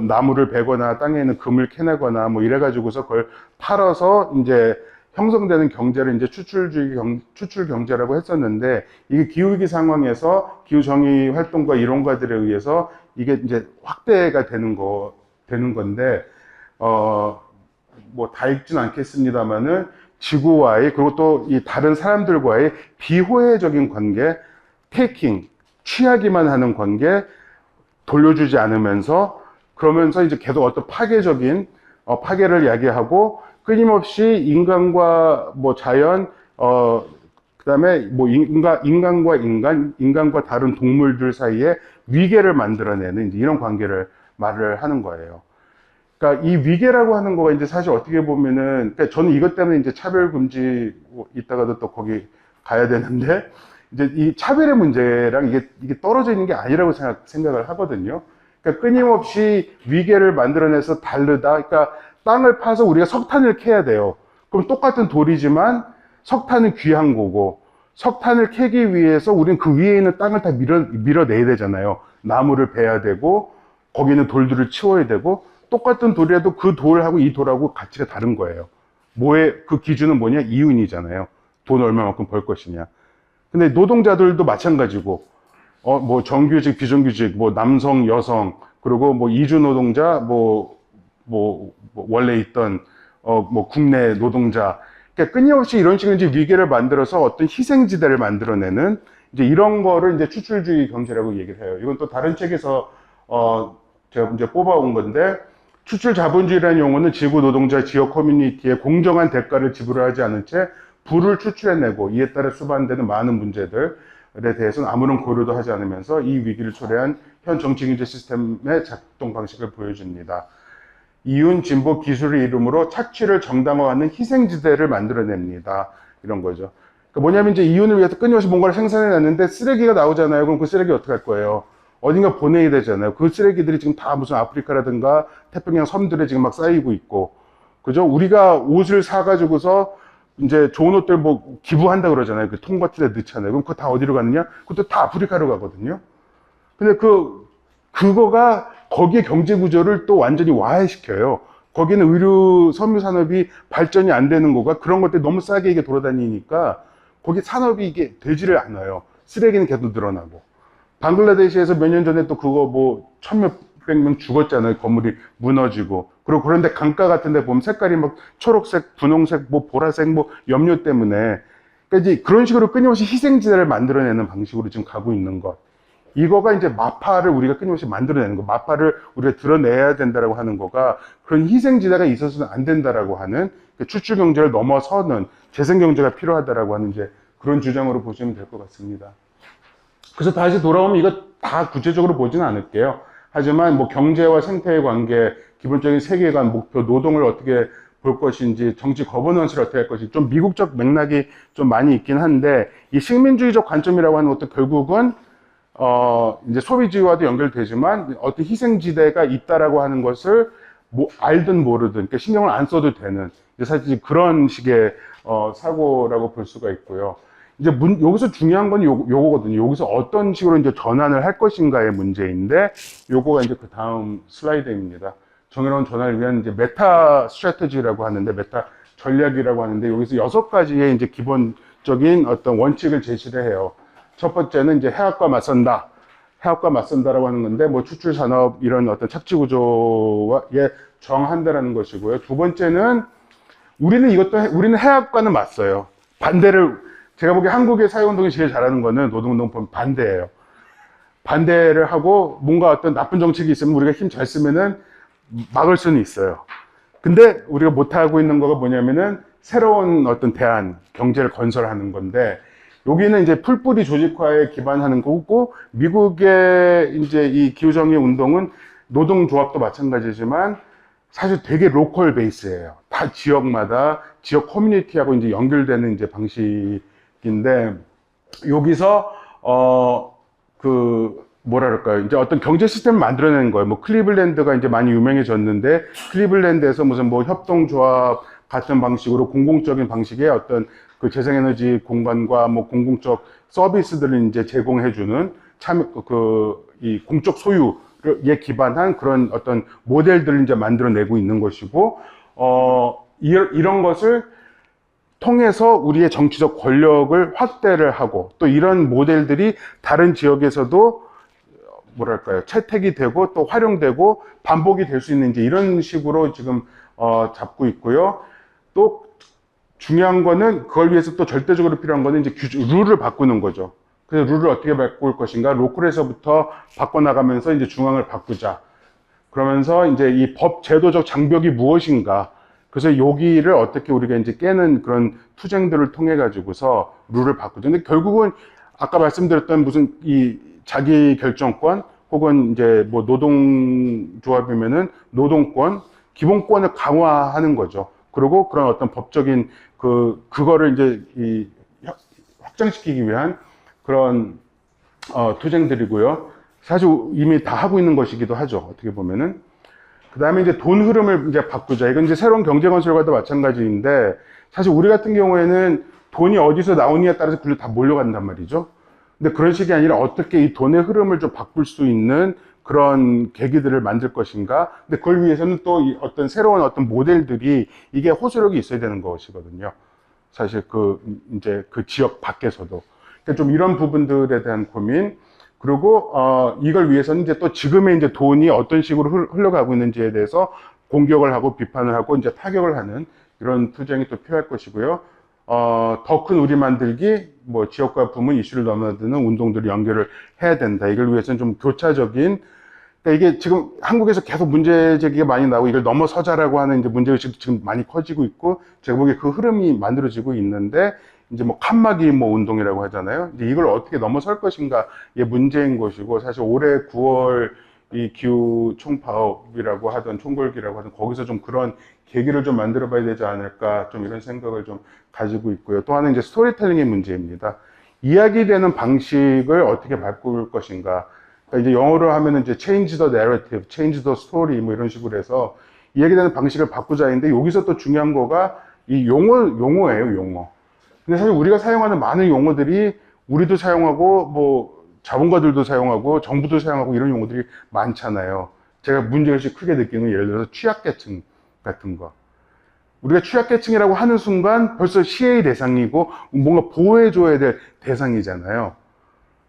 나무를 베거나 땅에 있는 금을 캐내거나 이래가지고서 그걸 팔아서 이제 형성되는 경제를 이제 추출 경제라고 했었는데, 이게 기후위기 상황에서 기후정의 활동과 이론가들에 의해서 이게 이제 확대가 되는 건데, 뭐 다 읽진 않겠습니다만은 지구와의, 그리고 또 이 다른 사람들과의 비호혜적인 관계, 테이킹, 취하기만 하는 관계, 돌려주지 않으면서, 그러면서 이제 계속 어떤 파괴적인 파괴를 야기하고, 끊임없이 인간과 뭐 자연, 그다음에 뭐 인간과 인간과 다른 동물들 사이에 위계를 만들어내는 이제 이런 관계를 말을 하는 거예요. 그러니까 이 위계라고 하는 거가 이제 사실 어떻게 보면은, 그러니까 저는 이것 때문에 이제 차별금지, 이따가도 또 거기 가야 되는데, 이제 이 차별의 문제랑 이게 떨어져 있는 게 아니라고 생각을 하거든요. 그러니까 끊임없이 위계를 만들어내서 다르다. 그러니까 땅을 파서 우리가 석탄을 캐야 돼요. 그럼 똑같은 돌이지만 석탄은 귀한 거고, 석탄을 캐기 위해서 우리는 그 위에 있는 땅을 다 밀어내야 되잖아요. 나무를 베야 되고, 거기 있는 돌들을 치워야 되고, 똑같은 돌이라도 그 돌하고 이 돌하고 가치가 다른 거예요. 그 기준은 뭐냐? 이윤이잖아요. 돈 얼마만큼 벌 것이냐. 근데 노동자들도 마찬가지고, 뭐 정규직, 비정규직, 뭐 남성, 여성, 그리고 뭐 이주 노동자, 뭐 원래 있던, 뭐 국내 노동자. 그러니까 끊임없이 이런 식으로 이제 위계를 만들어서 어떤 희생지대를 만들어내는 이제 이런 거를 이제 추출주의 경제라고 얘기를 해요. 이건 또 다른 책에서, 제가 이제 뽑아온 건데, 추출 자본주의라는 용어는 지구 노동자 지역 커뮤니티에 공정한 대가를 지불하지 않은 채 부를 추출해내고 이에 따라 수반되는 많은 문제들에 대해서는 아무런 고려도 하지 않으면서 이 위기를 초래한 현 정치경제 시스템의 작동 방식을 보여줍니다. 이윤, 진보, 기술의 이름으로 착취를 정당화하는 희생지대를 만들어냅니다. 이런 거죠. 그러니까 뭐냐면 이제 이윤을 위해서 끊임없이 뭔가를 생산해놨는데 쓰레기가 나오잖아요. 그럼 그 쓰레기 어떻게 할 거예요? 어딘가 보내야 되잖아요. 그 쓰레기들이 지금 다 무슨 아프리카라든가 태평양 섬들에 지금 막 쌓이고 있고, 그죠? 우리가 옷을 사가지고서 이제 좋은 옷들 뭐 기부한다 그러잖아요. 그 통 같은 데 넣잖아요. 그럼 그거 다 어디로 가느냐? 그것도 다 아프리카로 가거든요. 근데 그거가 거기에 경제 구조를 또 완전히 와해시켜요. 거기는 의류, 섬유 산업이 발전이 안 되는 거가 그런 것들이 너무 싸게 이게 돌아다니니까 거기 산업이 이게 되지를 않아요. 쓰레기는 계속 늘어나고. 방글라데시에서 몇 년 전에 또 그거 뭐 1,000몇백 명 죽었잖아요. 건물이 무너지고. 그리고 그런데 강가 같은 데 보면 색깔이 막 초록색, 분홍색, 뭐 보라색, 뭐 염료 때문에. 그러니까 이제 그런 식으로 끊임없이 희생지대를 만들어내는 방식으로 지금 가고 있는 것. 이거가 이제 마파를 우리가 끊임없이 만들어내는 거. 마파를 우리가 드러내야 된다라고 하는 거가 그런 희생지대가 있어서는 안 된다라고 하는 추출 경제를 넘어서는 재생 경제가 필요하다라고 하는 이제 그런 주장으로 보시면 될 것 같습니다. 그래서 다시 돌아오면 이거 다 구체적으로 보지는 않을게요. 하지만 뭐 경제와 생태의 관계, 기본적인 세계관, 목표, 노동을 어떻게 볼 것인지, 정치 거버넌스를 어떻게 할 것인지, 좀 미국적 맥락이 좀 많이 있긴 한데, 이 식민주의적 관점이라고 하는 것도 결국은, 이제 소비주의와도 연결되지만, 어떤 희생지대가 있다라고 하는 것을 뭐 알든 모르든, 그러니까 신경을 안 써도 되는, 사실 그런 식의, 사고라고 볼 수가 있고요. 이제 여기서 중요한 건 요거거든요. 여기서 어떤 식으로 이제 전환을 할 것인가의 문제인데, 요거가 이제 그 다음 슬라이드입니다. 정의로운 전환을 위한 이제 메타 스트래티지라고 하는데, 메타 전략이라고 하는데, 여기서 6가지의 이제 기본적인 어떤 원칙을 제시를 해요. 첫 번째는 이제 해악과 맞선다. 해악과 맞선다라고 하는 건데, 뭐 추출 산업 이런 어떤 착취 구조에 저항한다라는 것이고요. 두 번째는 우리는 해악과는 맞서요. 제가 보기에 한국의 사회운동이 제일 잘하는 거는 노동운동 보면 반대예요. 반대를 하고 뭔가 어떤 나쁜 정책이 있으면 우리가 힘 잘 쓰면은 막을 수는 있어요. 근데 우리가 못하고 있는 거가 뭐냐면은 새로운 어떤 대안, 경제를 건설하는 건데, 여기는 이제 풀뿌리 조직화에 기반하는 거고, 미국의 이제 이 기후정의 운동은 노동조합도 마찬가지지만 사실 되게 로컬 베이스예요. 다 지역마다, 지역 커뮤니티하고 이제 연결되는 이제 방식인데, 여기서, 뭐라 그럴까요? 이제 어떤 경제 시스템을 만들어내는 거예요. 뭐 클리블랜드가 이제 많이 유명해졌는데, 클리블랜드에서 무슨 뭐 협동조합 같은 방식으로 공공적인 방식의 어떤 그 재생에너지 공간과 뭐 공공적 서비스들을 이제 제공해주는 이 공적 소유에 기반한 그런 어떤 모델들을 이제 만들어내고 있는 것이고, 이런 것을 통해서 우리의 정치적 권력을 확대를 하고 또 이런 모델들이 다른 지역에서도 뭐랄까요, 채택이 되고 또 활용되고 반복이 될 수 있는 이제 이런 식으로 지금 잡고 있고요. 또 중요한 거는 그걸 위해서 또 절대적으로 필요한 거는 이제 룰을 바꾸는 거죠. 그래서 룰을 어떻게 바꿀 것인가, 로컬에서부터 바꿔나가면서 이제 중앙을 바꾸자. 그러면서 이제 이 법 제도적 장벽이 무엇인가. 그래서 여기를 어떻게 우리가 이제 깨는 그런 투쟁들을 통해 가지고서 룰을 바꾸죠. 근데 결국은 아까 말씀드렸던 무슨 이 자기 결정권 혹은 이제 뭐 노동조합이면은 노동권, 기본권을 강화하는 거죠. 그리고 그런 어떤 법적인 그거를 이제 확장시키기 위한 그런 투쟁들이고요. 사실 이미 다 하고 있는 것이기도 하죠. 어떻게 보면은. 그 다음에 이제 돈 흐름을 이제 바꾸자. 이건 이제 새로운 경제 건설과도 마찬가지인데, 사실 우리 같은 경우에는 돈이 어디서 나오느냐에 따라서 그걸로 다 몰려간단 말이죠. 근데 그런 식이 아니라 어떻게 이 돈의 흐름을 좀 바꿀 수 있는 그런 계기들을 만들 것인가. 근데 그걸 위해서는 또 어떤 새로운 어떤 모델들이 이게 호소력이 있어야 되는 것이거든요. 사실 이제 그 지역 밖에서도. 그러니까 좀 이런 부분들에 대한 고민. 그리고 이걸 위해서는 이제 또 지금의 이제 돈이 어떤 식으로 흘러가고 있는지에 대해서 공격을 하고 비판을 하고 이제 타격을 하는 이런 투쟁이 또 필요할 것이고요. 더 큰 우리 만들기, 뭐 지역과 부문 이슈를 넘나드는 운동들을 연결을 해야 된다. 이걸 위해서는 좀 교차적인, 그러니까 이게 지금 한국에서 계속 문제 제기가 많이 나오고 이걸 넘어서자라고 하는 이제 문제의식도 지금 많이 커지고 있고, 제가 보기에 그 흐름이 만들어지고 있는데, 이제 뭐 칸막이 뭐 운동이라고 하잖아요. 이제 이걸 어떻게 넘어설 것인가의 문제인 것이고, 사실 올해 9월 이 기후 총파업이라고 하던 총궐기라고 하던 거기서 좀 그런 계기를 좀 만들어 봐야 되지 않을까, 좀 이런 생각을 좀 가지고 있고요. 또 하나는 이제 스토리텔링의 문제입니다. 이야기되는 방식을 어떻게 바꿀 것인가. 그러니까 이제 영어로 하면은 이제 change the narrative, change the story 뭐 이런 식으로 해서 이야기되는 방식을 바꾸자인데, 여기서 또 중요한 거가 이 용어예요, 용어. 근데 사실 우리가 사용하는 많은 용어들이 우리도 사용하고 뭐 자본가들도 사용하고 정부도 사용하고 이런 용어들이 많잖아요. 제가 문제의식 크게 느끼는 예를 들어서 취약계층 같은 거. 우리가 취약계층이라고 하는 순간 벌써 시혜의 대상이고 뭔가 보호해줘야 될 대상이잖아요.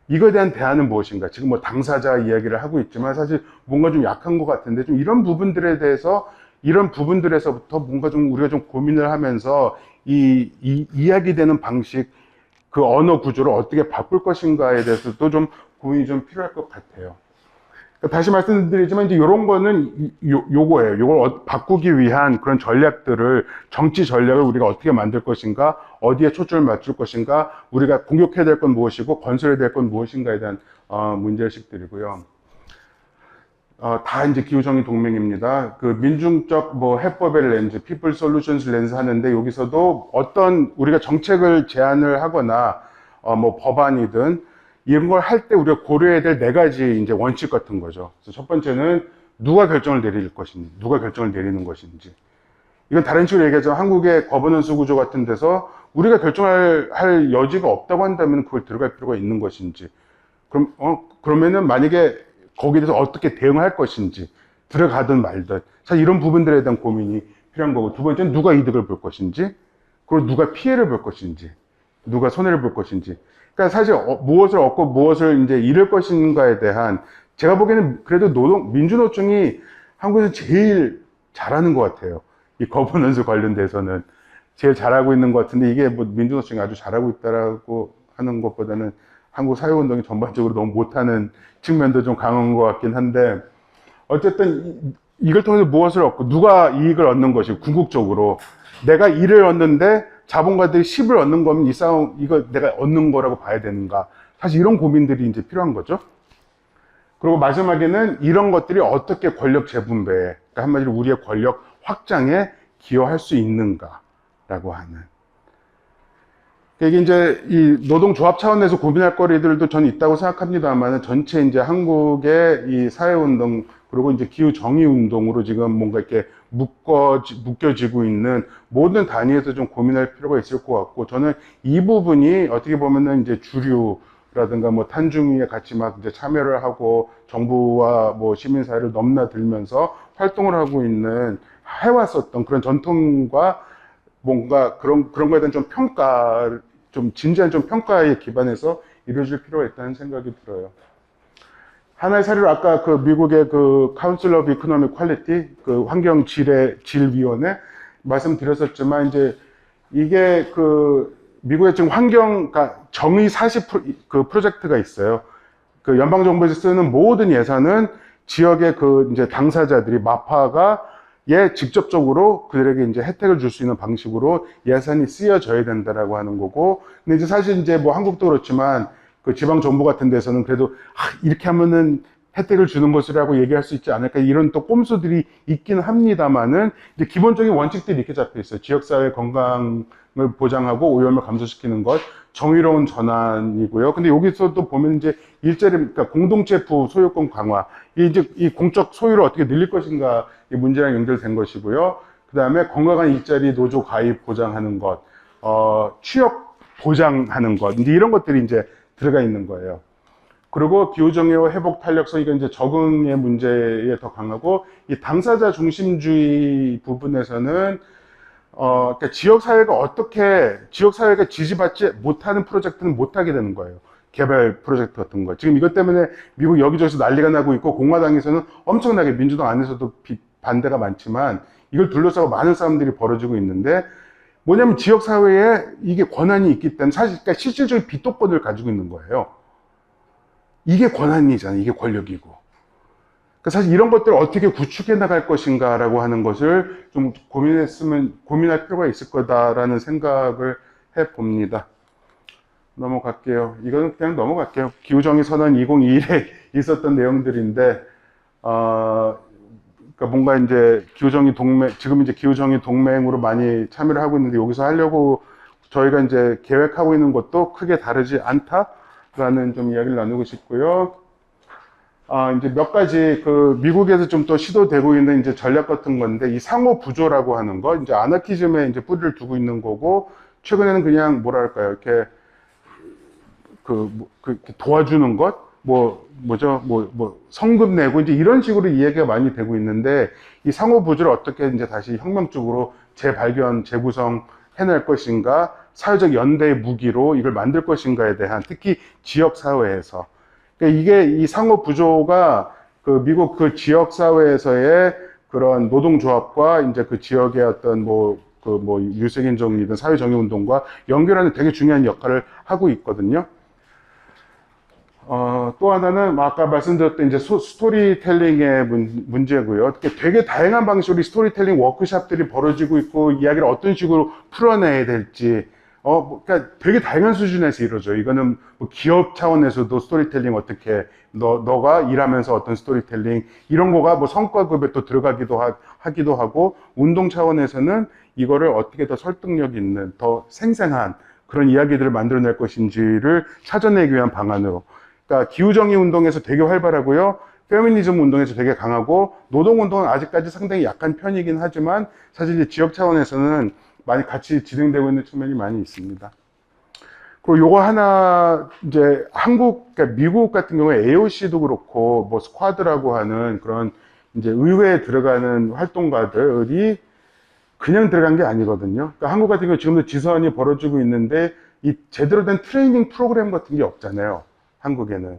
이거에 대한 대안은 무엇인가? 지금 뭐 당사자 이야기를 하고 있지만 사실 뭔가 좀 약한 것 같은데, 좀 이런 부분들에 대해서 이런 부분들에서부터 뭔가 좀 우리가 좀 고민을 하면서 이야기되는 방식, 그 언어 구조를 어떻게 바꿀 것인가에 대해서도 좀 고민이 좀 필요할 것 같아요. 다시 말씀드리지만 이제 이런 거는 요거예요. 요걸 바꾸기 위한 그런 전략들을, 정치 전략을 우리가 어떻게 만들 것인가, 어디에 초점을 맞출 것인가, 우리가 공격해야 될 건 무엇이고 건설해야 될 건 무엇인가에 대한 문제의식들이고요. 다 이제 기후정의 동맹입니다. 그 민중적 뭐 해법의 렌즈, People Solutions 렌즈 하는데, 여기서도 어떤 우리가 정책을 제안을 하거나 뭐 법안이든 이런 걸 할 때 우리가 고려해야 될 네 가지 이제 원칙 같은 거죠. 그래서 첫 번째는 누가 결정을 내릴 것인지, 누가 결정을 내리는 것인지. 이건 다른 식으로 얘기하자면 한국의 거버넌스 구조 같은 데서 우리가 할 여지가 없다고 한다면 그걸 들어갈 필요가 있는 것인지. 그러면은 만약에 거기에 대해서 어떻게 대응할 것인지, 들어가든 말든. 사실 이런 부분들에 대한 고민이 필요한 거고, 두 번째는 누가 이득을 볼 것인지, 그리고 누가 피해를 볼 것인지, 누가 손해를 볼 것인지. 그러니까 사실 무엇을 얻고 무엇을 이제 잃을 것인가에 대한, 제가 보기에는 그래도 민주노총이 한국에서 제일 잘하는 것 같아요. 이 거버넌스 관련돼서는 제일 잘하고 있는 것 같은데, 이게 뭐 민주노총이 아주 잘하고 있다라고 하는 것보다는 한국 사회운동이 전반적으로 너무 못하는 측면도 좀 강한 것 같긴 한데, 어쨌든 이걸 통해서 무엇을 얻고 누가 이익을 얻는 것이고, 궁극적으로 내가 1을 얻는데 자본가들이 10을 얻는 거면 이 싸움, 이거 내가 얻는 거라고 봐야 되는가. 사실 이런 고민들이 이제 필요한 거죠. 그리고 마지막에는 이런 것들이 어떻게 권력 재분배에, 그러니까 한마디로 우리의 권력 확장에 기여할 수 있는가라고 하는. 이게 이제 이 노동조합 차원에서 고민할 거리들도 저는 있다고 생각합니다만, 전체 이제 한국의 이 사회운동, 그리고 이제 기후정의운동으로 지금 뭔가 이렇게 묶여지고 있는 모든 단위에서 좀 고민할 필요가 있을 것 같고, 저는 이 부분이 어떻게 보면은 이제 주류라든가 뭐 탄중위에 같이 막 이제 참여를 하고 정부와 뭐 시민사회를 넘나들면서 활동을 하고 있는, 해왔었던 그런 전통과 뭔가 그런 거에 대한 좀 평가, 좀 진지한 좀 평가에 기반해서 이루어질 필요가 있다는 생각이 들어요. 하나의 사례로 아까 그 미국의 그 카운슬 오브 이코노믹 퀄리티, 그 환경 질위원회 말씀드렸었지만, 이제 이게 그 미국의 지금 환경, 그러니까 정의 40 그 프로젝트가 있어요. 그 연방정부에서 쓰는 모든 예산은 지역의 그 이제 당사자들이 마파가 직접적으로 그들에게 이제 혜택을 줄 수 있는 방식으로 예산이 쓰여져야 된다라고 하는 거고, 근데 이제 사실 이제 뭐 한국도 그렇지만 그 지방 정부 같은 데서는 그래도 이렇게 하면은 혜택을 주는 것이라고 얘기할 수 있지 않을까, 이런 또 꼼수들이 있긴 합니다만은, 이제 기본적인 원칙들이 이렇게 잡혀 있어요. 지역사회 건강을 보장하고 오염을 감소시키는 것, 정의로운 전환이고요. 근데 여기서도 보면 이제 일자리, 그러니까 공동체 부 소유권 강화, 이제 이 공적 소유를 어떻게 늘릴 것인가, 이 문제랑 연결된 것이고요. 그 다음에 건강한 일자리 노조 가입 보장하는 것, 취업 보장하는 것, 이제 이런 것들이 이제 들어가 있는 거예요. 그리고 기후정의와 회복 탄력성, 이건 이제 적응의 문제에 더 강하고, 이 당사자 중심주의 부분에서는 그러니까 지역사회가 지지받지 못하는 프로젝트는 못하게 되는 거예요. 개발 프로젝트 같은 거. 지금 이것 때문에 미국 여기저기서 난리가 나고 있고, 공화당에서는 엄청나게, 민주당 안에서도 반대가 많지만, 이걸 둘러싸고 많은 싸움들이 벌어지고 있는데, 뭐냐면 지역사회에 이게 권한이 있기 때문에, 사실, 그러니까 실질적인 비토권을 가지고 있는 거예요. 이게 권한이잖아요. 이게 권력이고. 그러니까 사실 이런 것들을 어떻게 구축해 나갈 것인가라고 하는 것을 좀 고민할 필요가 있을 거다라는 생각을 해 봅니다. 넘어갈게요. 이거는 그냥 넘어갈게요. 기후정의 선언 2021에 있었던 내용들인데, 그러니까 뭔가 이제 기후정의 동맹, 지금 이제 기후정의 동맹으로 많이 참여를 하고 있는데, 여기서 하려고 저희가 이제 계획하고 있는 것도 크게 다르지 않다라는 좀 이야기를 나누고 싶고요. 이제 몇 가지 그 미국에서 좀 또 시도되고 있는 이제 전략 같은 건데, 이 상호 부조라고 하는 거, 이제 아나키즘에 이제 뿌리를 두고 있는 거고, 최근에는 그냥 뭐랄까요, 이렇게 이렇게 도와주는 것, 성금 내고 이제 이런 식으로 이야기가 많이 되고 있는데, 이 상호 부조를 어떻게 이제 다시 혁명적으로 재발견, 재구성 해낼 것인가, 사회적 연대의 무기로 이걸 만들 것인가에 대한, 특히 지역 사회에서. 그러니까 이게 이 상호 부조가 그 미국 그 지역 사회에서의 그런 노동조합과 이제 그 지역의 어떤 유색인종이든 사회정의운동과 연결하는 되게 중요한 역할을 하고 있거든요. 또 하나는 아까 말씀드렸던 이제 스토리텔링의 문제고요. 되게 다양한 방식으로 스토리텔링 워크샵들이 벌어지고 있고, 이야기를 어떤 식으로 풀어내야 될지, 그러니까 되게 다양한 수준에서 이루어져요. 이거는 뭐 기업 차원에서도 스토리텔링 어떻게, 너가 일하면서 어떤 스토리텔링, 이런 거가 뭐 성과급에 또 들어가기도 하기도 하고, 운동 차원에서는 이거를 어떻게 더 설득력 있는, 더 생생한 그런 이야기들을 만들어낼 것인지를 찾아내기 위한 방안으로. 그러니까 기후정의 운동에서 되게 활발하고요. 페미니즘 운동에서 되게 강하고, 노동운동은 아직까지 상당히 약한 편이긴 하지만, 사실 이제 지역 차원에서는 많이 같이 진행되고 있는 측면이 많이 있습니다. 그리고 요거 하나, 이제 그러니까 미국 같은 경우에 AOC도 그렇고, 뭐 스쿼드라고 하는 그런 이제 의회에 들어가는 활동가들이 그냥 들어간 게 아니거든요. 그러니까 한국 같은 경우 지금도 지선이 벌어지고 있는데, 이 제대로 된 트레이닝 프로그램 같은 게 없잖아요. 한국에는.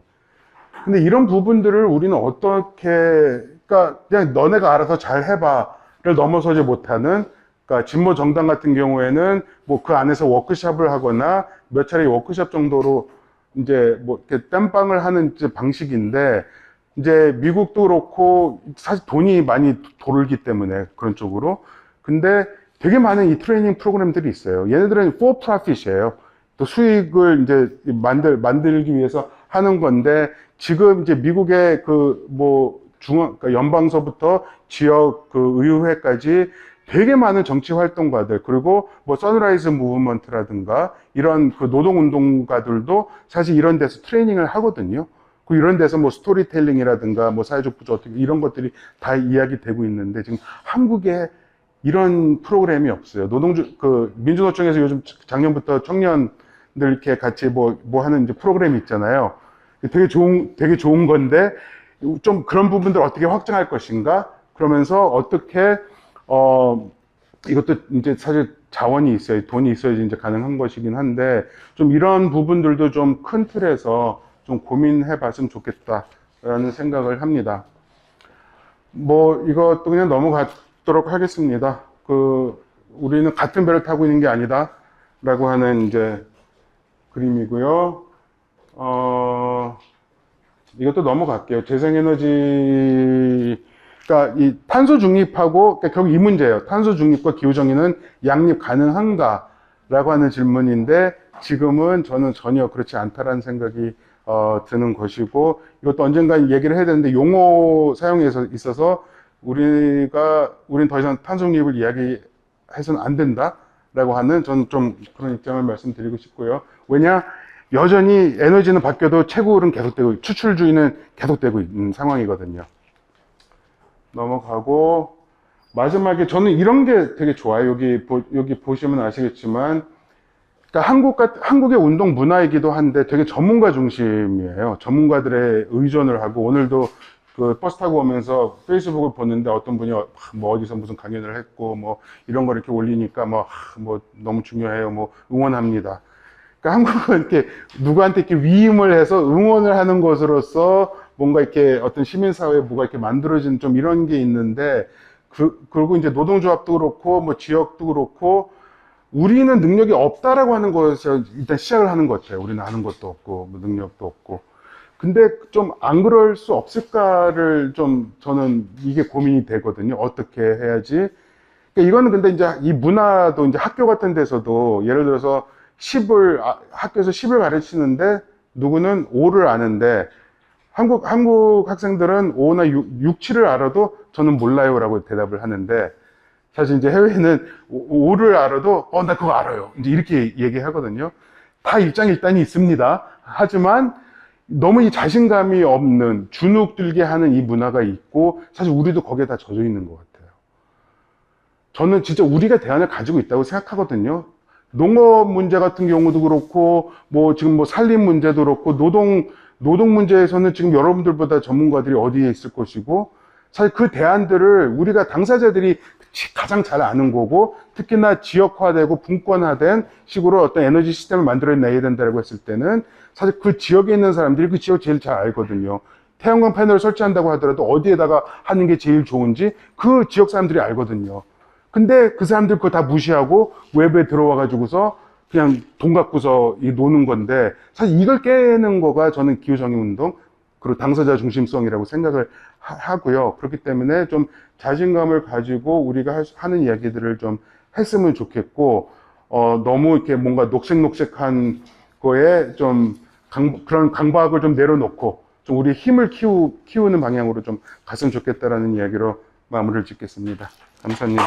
근데 이런 부분들을 우리는 어떻게, 그러니까 그냥 너네가 알아서 잘 해봐를 넘어서지 못하는, 그러니까 진보 정당 같은 경우에는 뭐 그 안에서 워크숍을 하거나 몇 차례 워크숍 정도로 이제 뭐 이렇게 땜빵을 하는 이제 방식인데, 이제 미국도 그렇고 사실 돈이 많이 돌기 때문에 그런 쪽으로. 근데 되게 많은 이 트레이닝 프로그램들이 있어요. 얘네들은 for profit이에요. 또 수익을 이제 만들기 위해서 하는 건데, 지금 이제 미국의 그러니까 연방서부터 지역 그 의회까지 되게 많은 정치 활동가들, 그리고 뭐 선라이즈 무브먼트라든가 이런 그 노동운동가들도 사실 이런 데서 트레이닝을 하거든요. 그 이런 데서 뭐 스토리텔링이라든가 뭐 사회적 부조 어떻게 이런 것들이 다 이야기되고 있는데, 지금 한국에 이런 프로그램이 없어요. 민주노총에서 요즘 작년부터 청년들 이렇게 같이 뭐 하는 이제 프로그램이 있잖아요. 되게 좋은 건데, 좀 그런 부분들 어떻게 확장할 것인가? 그러면서 어떻게, 이것도 이제 사실 자원이 있어야지, 돈이 있어야지 이제 가능한 것이긴 한데, 좀 이런 부분들도 좀 큰 틀에서 좀 고민해 봤으면 좋겠다라는 생각을 합니다. 뭐, 이것도 그냥 넘어가도록 하겠습니다. 우리는 같은 배를 타고 있는 게 아니다. 라고 하는 이제 그림이고요. 이것도 넘어갈게요. 재생에너지, 그러니까 이 탄소 중립하고, 그러니까 결국 이 문제예요. 탄소 중립과 기후정의는 양립 가능한가? 라고 하는 질문인데, 지금은 저는 전혀 그렇지 않다라는 생각이 드는 것이고, 이것도 언젠가 얘기를 해야 되는데, 용어 사용에 있어서 우린 더 이상 탄소 중립을 이야기해서는 안 된다? 라고 하는 저는 좀 그런 입장을 말씀드리고 싶고요. 왜냐? 여전히 에너지는 바뀌어도 채굴은 계속되고, 추출주의는 계속되고 있는 상황이거든요. 넘어가고, 마지막에 저는 이런 게 되게 좋아요. 여기 보시면 아시겠지만, 그러니까 한국의 운동 문화이기도 한데 되게 전문가 중심이에요. 전문가들의 의존을 하고, 오늘도 그 버스 타고 오면서 페이스북을 보는데 어떤 분이 뭐 어디서 무슨 강연을 했고, 뭐 이런 거 이렇게 올리니까 뭐 너무 중요해요. 뭐 응원합니다. 그러니까 한국은 이렇게 누구한테 이렇게 위임을 해서 응원을 하는 것으로서 뭔가 이렇게 어떤 시민사회에 뭐가 이렇게 만들어진 좀 이런 게 있는데, 그리고 이제 노동조합도 그렇고, 뭐 지역도 그렇고, 우리는 능력이 없다라고 하는 것에서 일단 시작을 하는 것 같아요. 우리는 아는 것도 없고, 뭐 능력도 없고. 근데 좀 안 그럴 수 없을까를 좀 저는 이게 고민이 되거든요. 어떻게 해야지. 그러니까 이거는 근데 이제 이 문화도 이제 학교 같은 데서도 예를 들어서 학교에서 10을 가르치는데 누구는 5를 아는데 한국 학생들은 5나 6, 7을 알아도 저는 몰라요라고 대답을 하는데, 사실 이제 해외에는 5를 알아도 나 그거 알아요. 이제 이렇게 얘기하거든요. 다 일장일단이 있습니다. 하지만 너무 이 자신감이 없는, 주눅 들게 하는 이 문화가 있고, 사실 우리도 거기에 다 젖어 있는 것 같아요. 저는 진짜 우리가 대안을 가지고 있다고 생각하거든요. 농업 문제 같은 경우도 그렇고, 뭐 지금 뭐 산림 문제도 그렇고, 노동 문제에서는 지금 여러분들보다 전문가들이 어디에 있을 것이고, 사실 그 대안들을 우리가 당사자들이 가장 잘 아는 거고, 특히나 지역화되고 분권화된 식으로 어떤 에너지 시스템을 만들어내야 된다고 했을 때는 사실 그 지역에 있는 사람들이 그 지역 제일 잘 알거든요. 태양광 패널을 설치한다고 하더라도 어디에다가 하는 게 제일 좋은지 그 지역 사람들이 알거든요. 근데 그 사람들 그거 다 무시하고 웹에 들어와 가지고서 그냥 돈 갖고서 노는 건데, 사실 이걸 깨는 거가 저는 기후정의 운동, 그리고 당사자 중심성이라고 생각을 하고요. 그렇기 때문에 좀 자신감을 가지고 우리가 하는 이야기들을 좀 했으면 좋겠고, 너무 이렇게 뭔가 녹색한 거에 좀 그런 강박을 좀 내려놓고 좀 우리 힘을 키우는 방향으로 좀 갔으면 좋겠다라는 이야기로 마무리를 짓겠습니다. 감사합니다.